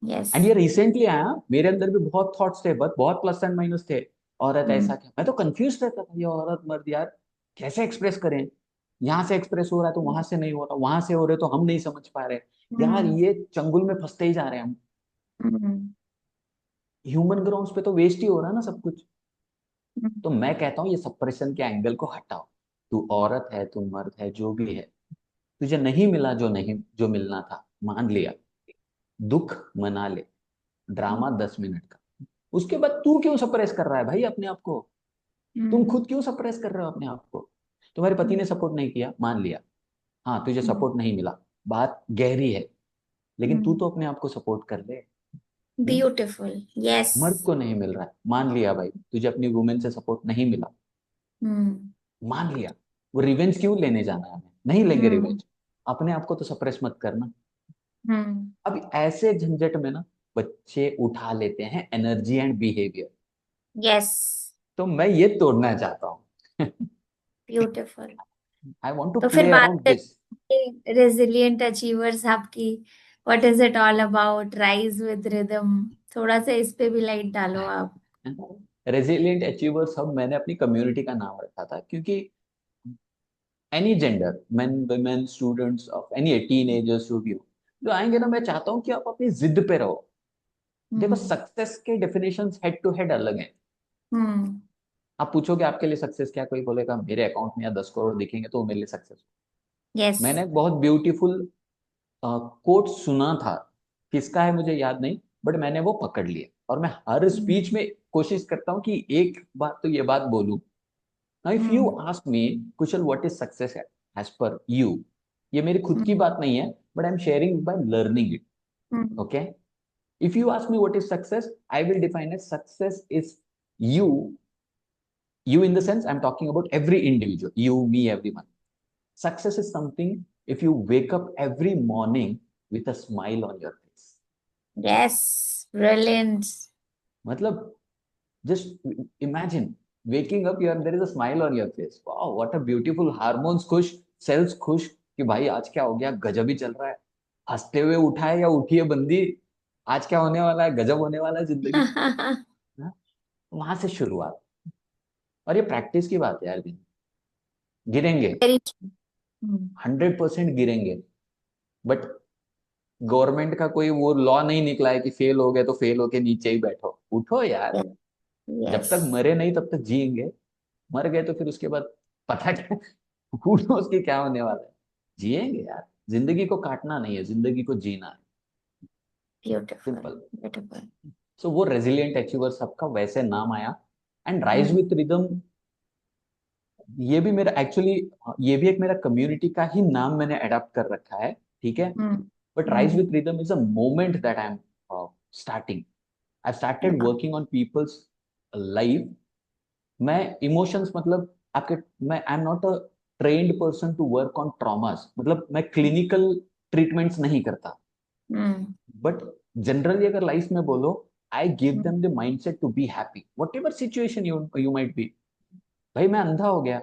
And yes ये रिसेंटली आया, मेरे अंदर भी बहुत थॉट्स थे, बट बहुत प्लस एंड माइनस थे। औरत ऐसा हम्म क्या, मैं तो कंफ्यूज रहता था, ये औरत मर्द यार कैसे एक्सप्रेस करें? यहाँ से एक्सप्रेस हो रहा है तो वहां से नहीं हो रहा, वहां से हो रहे तो हम नहीं समझ पा रहे। यार हम्म। ये चंगुल में फंसते ही जा रहे हैं हम। हम्म। ह्यूमन ग्राउंड्स पे तो वेस्ट ही हो रहा है ना सब कुछ। हम्म। तो मैं कहता हूँ ये सप्रेशन के एंगल को हटाओ। तू औरत है, तू मर्द है, जो भी है, तुझे नहीं मिला जो नहीं, जो मिलना था, मान लिया, दुख मना ले, ड्रामा 10 मिनट का। उसके बाद तू क्यों सप्रेस कर रहा है भाई अपने आप को? तुम हम्म। खुद क्यों सप्रेस कर रहे हो अपने आप को? तुम्हारे पति ने सपोर्ट नहीं किया, मान लिया, हाँ तुझे हम्म। सपोर्ट नहीं मिला, बात गहरी है, लेकिन तू तो अपने आप को सपोर्ट कर ले। हम्म? ब्यूटिफुल। यस। मर्द को नहीं मिल रहा है, मान लिया भाई, तुझे अपनी वुमेन से सपोर्ट नहीं मिला, हम्म। मान लिया। वो रिवेंज क्यों लेने जाना है हमें? नहीं लेंगे हम्म। रिवेंज। अपने आप को तो सप्रेस मत करना। हम्म। अब ऐसे झंझट में ना बच्चे उठा लेते हैं एनर्जी एंड बिहेवियर। यस। तो मैं ये तोड़ना चाहता हूँ। ब्यूटिफुल। आई वॉन्ट टू तो फिर प्ले बात अराउंड दिस। करते रेजिलिएंट अचीवर्स आपकी। What is it all about? Rise with rhythm. थोड़ा सा इस पे भी लाइट डालो आप। रेजिलिएंट अचीवर सब मैंने अपनी कम्युनिटी का नाम रखा था, क्योंकि any gender, main women students of any teenagers जो भी हो, जो आएंगे ना, मैं चाहता हूँ कि आप अपनी जिद पे रहो। देखो हम्म। सक्सेस के डेफिनेशंस हेड टू हेड अलग हैं। हम्म। आप पूछोगे आपके लिए सक्सेस क्या, कोई बोलेगा मेरे अकाउंट में या 10 करोड़ दिखेंगे तो वो मेरे लिए सक्सेस। यस। मैंने एक बहुत ब्यूटीफुल कोट सुना था, किसका है मुझे याद नहीं, बट मैंने वो पकड़ लिया और मैं हर स्पीच में कोशिश करता हूँ कि एक बात तो ये बात बोलूं। Now if you hmm. Ask me, Kushal, what is success as per you, ये मेरी खुद की बात नहीं है, but I am sharing by learning it. Hmm. Okay, if you ask me what is success, I will define as success is you, you in the sense I'm talking about every individual, you, me, everyone. Success is something if you wake up every morning with a smile on your face. Yes. Brilliant. मतलब just imagine waking up, there is a smile on your face. Wow, what a beautiful, hormones खुश, cells खुश कि भाई आज क्या हो गया, गजब ही चल रहा है। हंसते हुए उठा है या उठी है बंदी, आज क्या होने वाला है, गजब होने वाला है जिंदगी। हाँ? वहां से शुरुआत। और ये प्रैक्टिस की बात है यार, गिरेंगे, वेरी। 100% गिरेंगे, बट गवर्नमेंट का कोई वो लॉ नहीं निकला है कि फेल हो गए तो फेल होके नीचे ही बैठो, उठो यार। जब यस। तक मरे नहीं तब तक जिएंगे, मर गए तो फिर उसके बाद पता क्या, who knows कि क्या होने वाला है। जिएंगे यार, जिंदगी को काटना नहीं है, जिंदगी को जीना है। ब्यूटिफुल। सिंपल। ब्यूटिफुल। सो वो रेजिलिएंट अचीवर सबका वैसे नाम आया। एंड राइज विथ रिदम, ये भी मेरा एक्चुअली, ये भी एक मेरा कम्युनिटी का ही नाम मैंने अडॉप्ट कर रखा है, ठीक है। But Rise hmm. with Rhythm is a moment that I'm starting. I've started working on people's life. मैं इमोशंस मतलब आपके, मैं I am not a trained person to work on traumas, मतलब मैं क्लिनिकल ट्रीटमेंट्स नहीं करता, हम्म। बट जनरली अगर life में बोलो, I give them the mindset to be happy whatever situation you you might be. भाई मैं अंधा हो गया,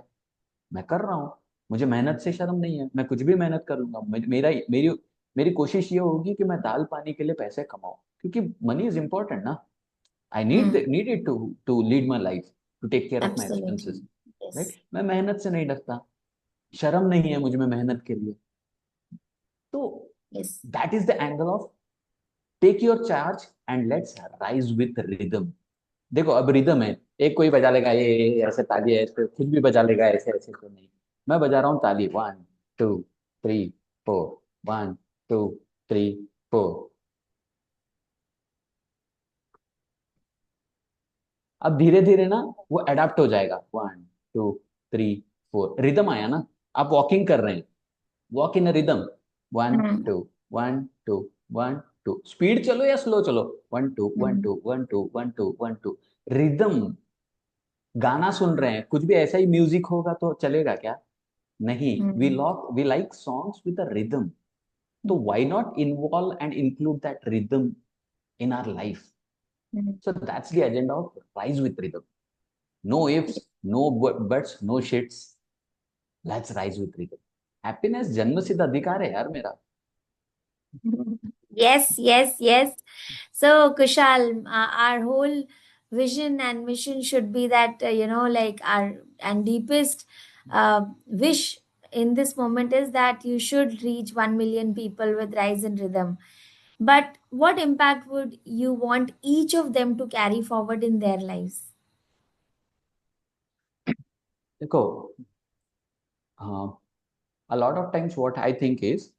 मैं कर रहा हूँ, मुझे मेहनत से शर्म नहीं है, मैं कुछ भी मेहनत कर लूंगा। मेरा मेरी मेरी कोशिश ये होगी कि मैं दाल पानी के लिए पैसे कमाऊं, क्योंकि मनी इज इंपॉर्टेंट ना। I need it to lead my life, to take care of my absolutely. Expenses. Yes. Right, मैं मेहनत से नहीं डरता, शर्म नहीं है मुझ में मेहनत के लिए। तो yes. That is the angle of take your charge and let's rise with rhythm. देखो अब रिदम है, एक कोई बजा लेगा ये ऐसे ताली है, ऐसे खुद भी बजा लेगा ऐसे ऐसे, तो नहीं। मैं बजा रहा हूँ ताली, 1 2 3 4, 1 2 3 4। अब धीरे धीरे ना वो अडेप्ट हो जाएगा, 1 2 3 4, रिदम आया ना। आप वॉकिंग कर रहे हैं, walk in rhythm, one hmm. Two 1 2 1 2, speed चलो या स्लो चलो, 1 2 1 2 1 2 1 2 रिदम। गाना सुन रहे हैं, कुछ भी ऐसा ही म्यूजिक होगा तो चलेगा क्या? नहीं, we like songs with a rhythm. तो why not involve and include that rhythm in our life? So that's the agenda of rise with rhythm. No ifs, no buts, no shits, let's rise with rhythm. Happiness जन्मसिद्ध अधिकार है यार मेरा। Yes, yes, yes. So, Kushal, our whole vision and mission should be that, like our and deepest wish in this moment is that you should reach 1 million people with Rise and Rhythm. But what impact would you want each of them to carry forward in their lives? देखो, a lot of times what I think is,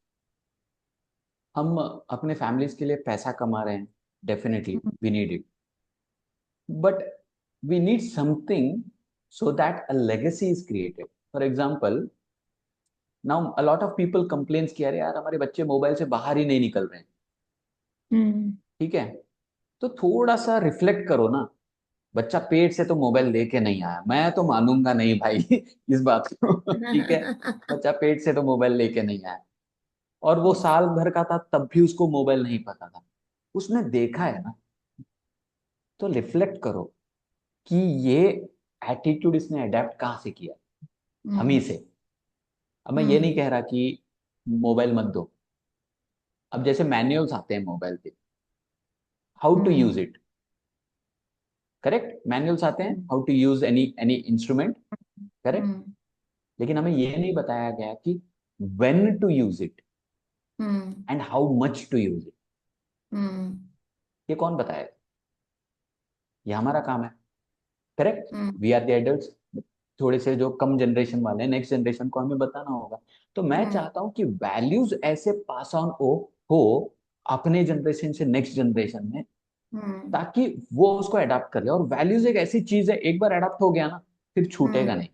हम अपने families के लिए पैसा कमा रहे हैं, definitely we need it, but we need something so that a legacy is created. For example, now a lot of people complains कि अरे यार हमारे बच्चे मोबाइल से बाहर ही नहीं निकल रहे हैं. ठीक है, तो थोड़ा सा रिफ्लेक्ट करो ना. बच्चा पेट से तो मोबाइल लेके नहीं आया, मैं तो मानूंगा नहीं भाई इस बात को. ठीक है, बच्चा पेट से तो मोबाइल लेके नहीं आया, और वो Yes. साल भर का था तब भी उसको मोबाइल नहीं पता था. उसने देखा है ना, तो रिफ्लेक्ट करो कि ये एटीट्यूड इसने अडेप्ट कहाँ से किया. हम ही Hmm. से. अब मैं ये नहीं Hmm. कह रहा कि मोबाइल मत दो. अब जैसे मैनुअल्स आते हैं मोबाइल पे, how to Hmm. Use it. Correct, manuals आते हैं how to use any any instrument. Correct. Hmm. लेकिन हमें ये नहीं बताया गया कि when to use it Hmm. And how much to use it. Hmm. ये कौन बताएगा? ये हमारा काम है. Correct. Hmm. We are the adults. थोड़े से जो कम जनरेशन वाले हैं, नेक्स्ट जनरेशन को हमें बताना होगा. तो मैं Hmm. चाहता हूं कि वैल्यूज ऐसे पास ऑन हो अपने जनरेशन से नेक्स्ट जनरेशन में, Hmm. ताकि वो उसको अडाप्ट कर ले. और वैल्यूज एक ऐसी चीज है, एक बार अडाप्ट हो गया ना, फिर Hmm. छूटेगा नहीं.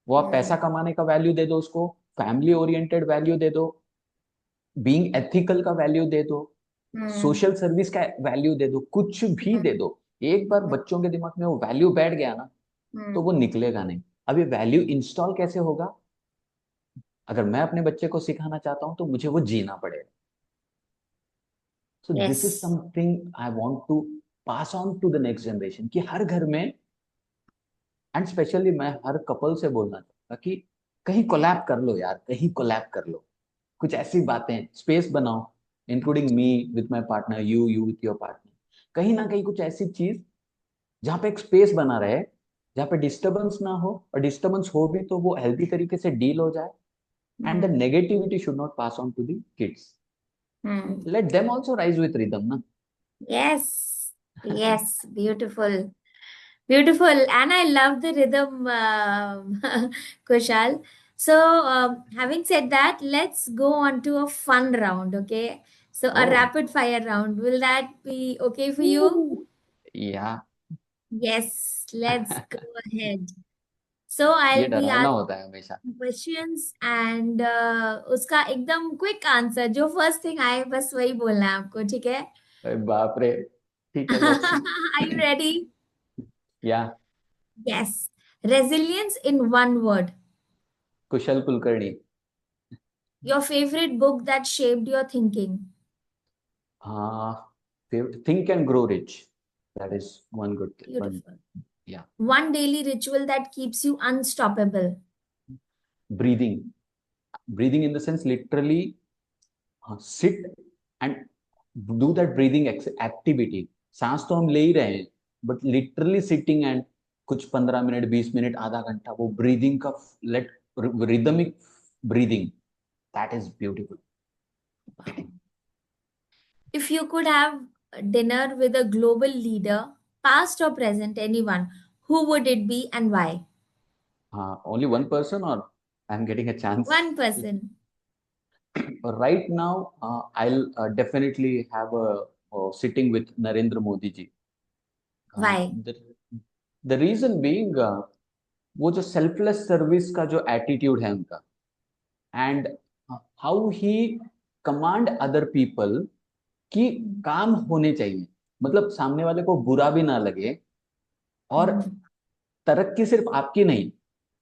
वो आप पैसा Hmm. कमाने का वैल्यू दे दो उसको, फैमिली ओरिएंटेड वैल्यू दे दो, बीइंग एथिकल का वैल्यू दे दो, Hmm. सोशल सर्विस का वैल्यू दे दो, कुछ भी दे दो. एक बार बच्चों के दिमाग में वो वैल्यू बैठ गया ना, तो वो Hmm. निकलेगा नहीं. अब ये वैल्यू इंस्टॉल कैसे होगा? अगर मैं अपने बच्चे को सिखाना चाहता हूं तो मुझे वो जीना पड़ेगा. So this is Yes. Something I want to pass on to the next generation, कि हर घर में, एंड स्पेशली मैं हर कपल से बोलना चाहूंगा कि कहीं कोलैब कर लो यार, कहीं कोलैब कर लो. कुछ ऐसी बातें, स्पेस बनाओ, including me with my partner, you with your partner. कहीं ना कहीं कुछ ऐसी चीज जहाँ पे एक स्पेस बना रहे, जहाँ पे डिस्टरबेंस ना हो, और डिस्टरबेंस हो भी तो वो हेल्थी तरीके से डील हो जाए. And the Hmm. Negativity should not pass on to the kids. Hmm. Let them also rise with rhythm, na? Yes. Yes. Beautiful. Beautiful. And I love the rhythm, Kushal. So, having said that, let's go on to a fun round, okay? So, a Oh, rapid fire round. Will that be okay for you? ooh, yeah. Yes, let's go ahead. So, ये I'll be डरावना asking होता है हमेशा. questions and उसका एकदम quick answer जो first thing आए बस वही बोलना है आपको, ठीक है? अरे बाप रे. ठीक है, let's see. Are you ready? या. Yes. Resilience in one word. Kusal Kulkarni. Your favorite book that shaped your thinking. हाँ. Think and grow rich. That is one good thing. One, Beautiful. yeah. One daily ritual that keeps you unstoppable. Breathing. Breathing in the sense literally sit and do that breathing activity. सांस तो हम ले ही रहे हैं, but literally sitting and कुछ 15 minute, 20 minute, आधा घंटा वो ब्रीदिंग का, let rhythmic breathing, that is beautiful. Wow. If you could have dinner with a global leader, past or present, anyone, who would it be and why? हाँ, only one person और I am getting a chance. One person. Right now, I'll definitely have a sitting with Narendra Modi ji. Why? The reason being, वो जो selfless service का जो attitude है उनका, and how he command other people, कि काम होने चाहिए, मतलब सामने वाले को बुरा भी ना लगे, और Hmm. तरक्की सिर्फ आपकी नहीं,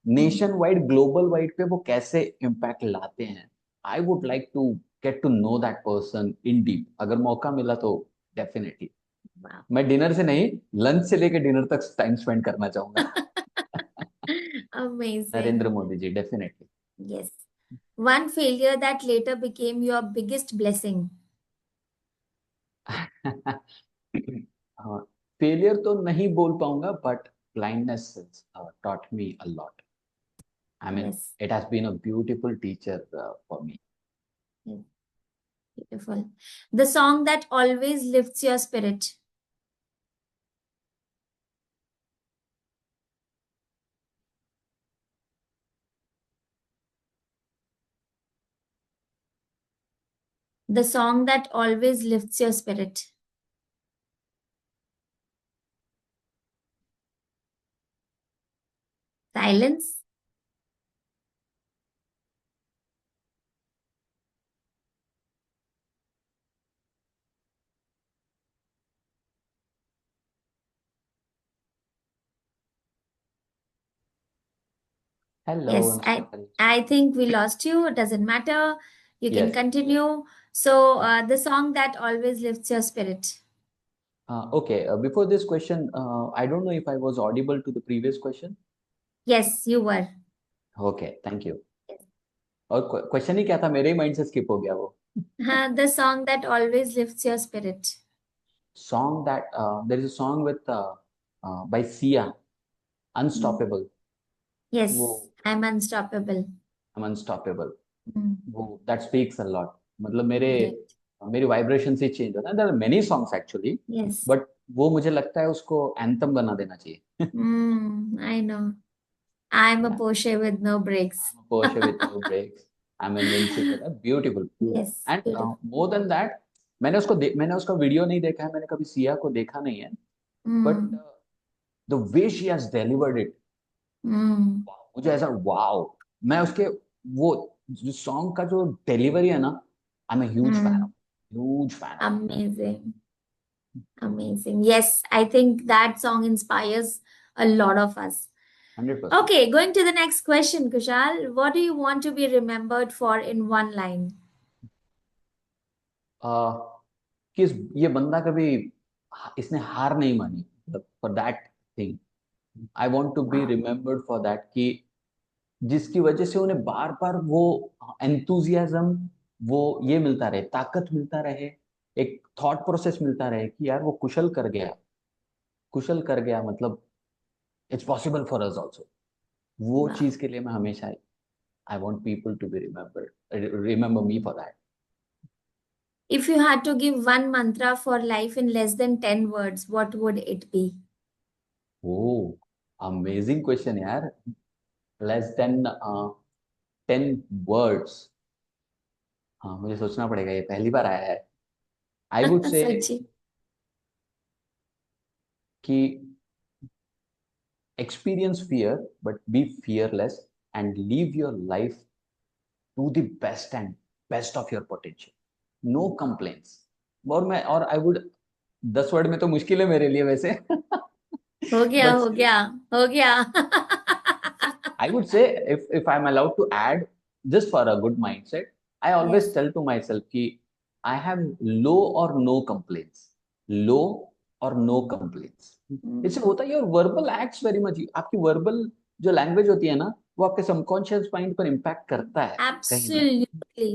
नेशन वाइड, ग्लोबल वाइड पे वो कैसे इम्पैक्ट लाते हैं. I would like to get to know that person in deep. अगर मौका मिला तो डेफिनेटली. Wow. मैं डिनर से नहीं, लंच से लेकर डिनर तक टाइम स्पेंड करना चाहूंगा. Narendra Amazing. Modi ji, definitely. Yes. One failure that later became your biggest blessing. Failure तो नहीं बोल पाऊंगा, but blindness taught me a lot. I mean, Yes. it has been a beautiful teacher for me. Yes. Beautiful. The song that always lifts your spirit. The song that always lifts your spirit. Silence. Hello, Yes, I'm I sorry. I think we lost you. It doesn't matter. You can Yes. continue. So, the song that always lifts your spirit. Okay. Before this question, I don't know if I was audible to the previous question. Yes, you were. Okay, thank you. और question ही क्या था, मेरे ही mind से skip हो गया वो. The song that always lifts your spirit. Song that there is a song with by Sia, Mm. Unstoppable. वो Yes, I'm unstoppable. I'm Unstoppable. Mm. वो that speaks a lot. मतलब मेरे Great. मेरी vibration से change होता है. There are many songs actually, Yes. but वो मुझे लगता है उसको एंथम बना देना चाहिए. I know. I'm a Yeah. Porsche with no brakes. I'm a Porsche with no brakes. I'm invincible. Beautiful. Yes, And beautiful. more than that, मैंने उसका वीडियो नहीं देखा है, मैंने कभी सिया को देखा नहीं है. But Mm. the way she has delivered it, Mm. मुझे ऐसा वाओ. मैं उसके वो जो सॉन्ग का जो डिलीवरी है ना, I am huge fan of Mm. Huge fan of Amazing. Amazing. Yes, I think that song inspires a lot of us. 100%. Okay, going to the next question, Kushal. What do you want to be remembered for in one line? कि ये बंदा कभी इसने हार नहीं मानी for that thing. I want to be Wow. Remembered for that कि जिसकी वजह से उन्हें बार बार वो एंथुजियाज्म, वो ये मिलता रहे, ताकत मिलता रहे, एक थॉट प्रोसेस मिलता रहे कि यार वो कुशल कर गया, मतलब it's possible for us also. वो Wow. चीज के लिए मैं हमेशा I want people to be remember me for that. If you had to give one mantra for life in less than 10 words, what would it be? Oh, amazing question यार. Less than 10 words. हाँ, मुझे सोचना पड़ेगा, ये पहली बार आया है. I would say Sachi. कि experience fear but be fearless and live your life to the best of your potential. No complaints. और आई वुड 10 वर्ड में तो मुश्किल है मेरे लिए वैसे. हो गया, बट हो स्टिल गया, हो गया. I would say, if I'm allowed to add, just for a good mindset, I always Yes. tell to myself कि I have low or no complaints. Low or no complaints. इससे Mm. होता है your verbal acts very much. आपकी verbal जो language होती है ना, वो आपके सबकॉन्शियस माइंड पर इम्पैक्ट करता है कहीं ना. Absolutely.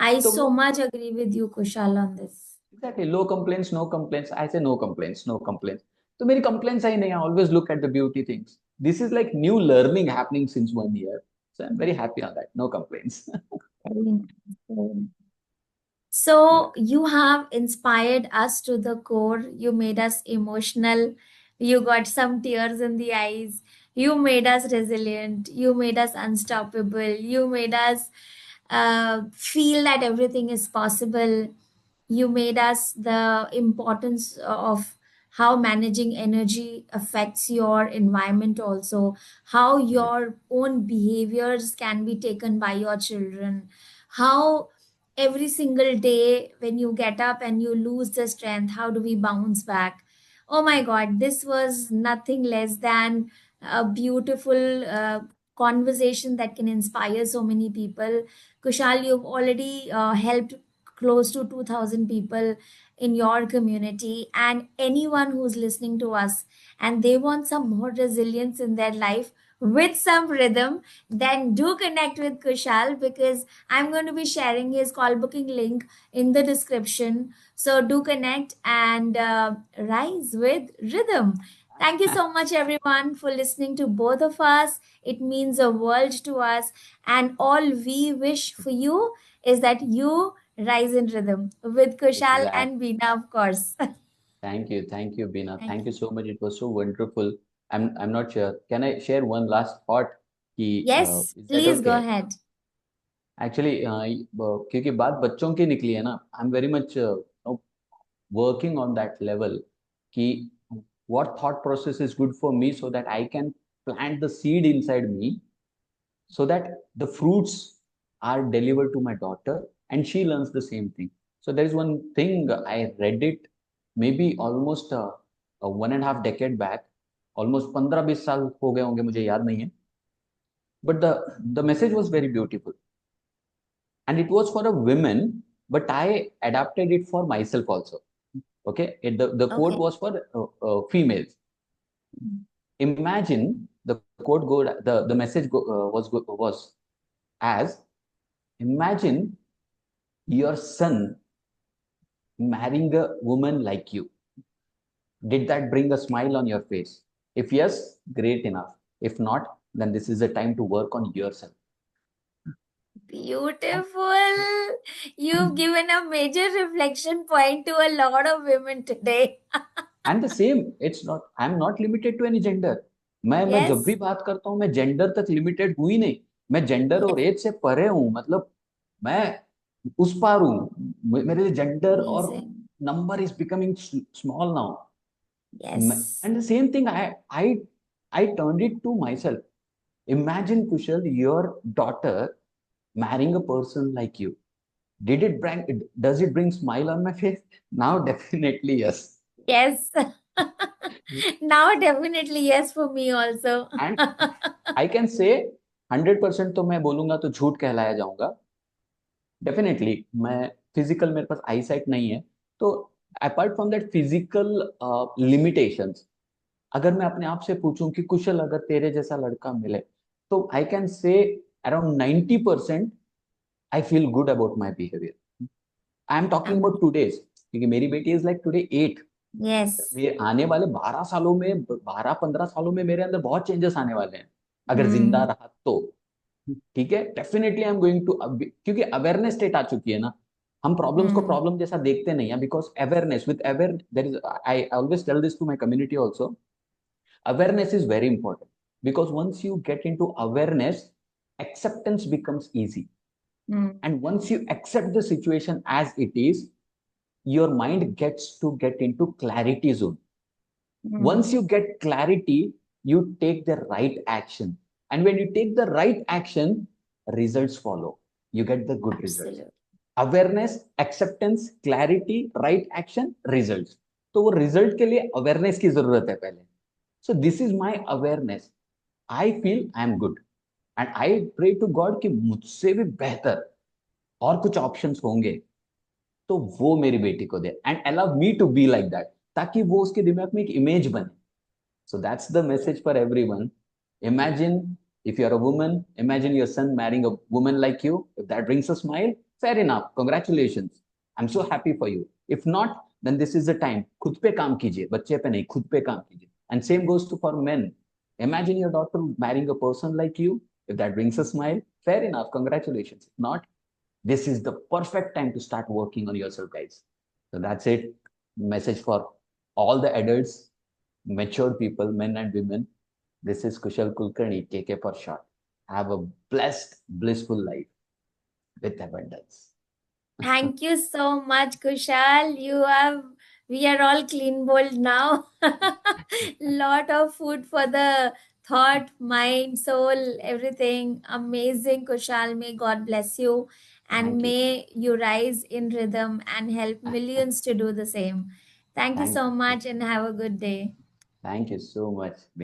I तो so वो much agree with you, Kushal, on this. Exactly, low complaints no complaints, I say no complaints no complaints. तो मेरी कंप्लेंट्स ही नहीं. I always look at the beauty things. This is like new learning happening since 1 year. So I'm very happy on that. No complaints. Very nice. Very nice. Yeah. So you have inspired us to the core. You made us emotional. You got some tears in the eyes. You made us resilient. You made us unstoppable. You made us feel that everything is possible. You made us the importance of how managing energy affects your environment, also how Yes. your own behaviors can be taken by your children, how every single day when you get up and you lose the strength, how do we bounce back? Oh my god, this was nothing less than a beautiful conversation that can inspire so many people. Kushal, you've already helped close to 2000 people in your community, and anyone who's listening to us and they want some more resilience in their life with some rhythm, then do connect with Kushal, because I'm going to be sharing his call booking link in the description. So do connect and rise with rhythm. Thank you so much, everyone, for listening to both of us. It means a world to us. And all we wish for you is that you rise in rhythm with Kushal and Exactly. Veena, of course. Thank you, Bina. Thank Thank you you. so much. It was so wonderful. I'm not sure. Can I share one last thought? Yes, Is that please go okay? ahead. Actually क्योंकि बात बच्चों की निकली है ना, I am very much working on that level कि what thought process is good for me so that I can plant the seed inside me so that the fruits are delivered to my daughter and she learns the same thing. So there is one thing I read it maybe almost a 1.5 decade back, almost 15-20 साल हो गए होंगे, मुझे याद नहीं है, but the message was very beautiful and it was for a woman, but I adapted it for myself also. Okay, the quote Okay. was for females. Imagine the quote go the message was as, imagine your son marrying a woman like you. Did that bring a smile on your face? If yes, great enough. If not, then this is the time to work on yourself. And Beautiful. You've given a major reflection point to a lot of women today. and the same, it's not, I'm not limited to any gender. मैं जब भी Yes. बात करता हूँ मैं gender तक limited हुई नहीं, मैं जेंडर और Yes. एज से परे हूँ, मतलब मैं उस पार हूँ, मेरे लिए जेंडर और Amazing. Number is becoming small now. Yes. And the same thing I turned it to myself. Imagine, Kushal, your daughter marrying a person like you. Did it bring, does it bring smile on my face? Now definitely yes. Yes. Now, definitely yes for me also. And I can say 100% तो मैं बोलूंगा तो झूठ कहलाया जाऊंगा. Definitely मैं physical, मेरे पास आई site नहीं है, तो apart from that physical limitations, अगर मैं अपने आप से पूछूं कि कुशल अगर तेरे जैसा लड़का मिले, तो I can say around 90% I feel good about my behaviour. I am talking about today's, क्योंकि मेरी बेटी इज लाइक टुडे 8. Yes. ये आने वाले 12 सालों में, 12-15 सालों में मेरे अंदर बहुत चेंजेस आने वाले हैं, अगर जिंदा Hmm. रहा तो. ठीक है, definitely I am going to, क्योंकि अवेयरनेस स्टेट आ चुकी है ना, हम प्रॉब्लम्स को Hmm. प्रॉब्लम जैसा देखते नहीं है, because awareness with aware there is, I always tell this to my community also, awareness is very important, because once you get into awareness, acceptance becomes easy. Hmm. And once you accept the situation as it is, your mind gets to get into clarity zone. Once Hmm. you get clarity, you take the right action. And when you take the right action, results follow. You get the good results. Absolutely. Awareness, acceptance, clarity, right action, results. तो वो result के लिए awareness की जरूरत है पहले. So this is my awareness. I feel I am good and I pray to God कि मुझसे भी बेहतर और कुछ ऑप्शंस होंगे, तो वो मेरी बेटी को दे and allow me to be like that, ताकि वो उसके दिमाग में एक इमेज बने. So that's the message for everyone. Imagine, if you're a woman, imagine your son marrying a woman like you. If that brings a smile, fair enough. Congratulations. I'm so happy for you. If not, then this is the time. खुद पे काम कीजिए, बच्चे पे नहीं, खुद पे काम कीजिए. And same goes to for men. Imagine your daughter marrying a person like you. If that brings a smile, fair enough. Congratulations. If not, this is the perfect time to start working on yourself, guys. So that's it. Message for all the adults, mature people, men and women. This is Kushal Kulkarni, KK for short. Have a blessed, blissful life with abundance. Thank you so much, Kushal. We are all clean bowled now. Lot of food for the thought, mind, soul, everything. Amazing, Kushal. May God bless you and Thank you. may you rise in rhythm and help millions to do the same. Thank you Thank so you. much and have a good day. Thank you so much.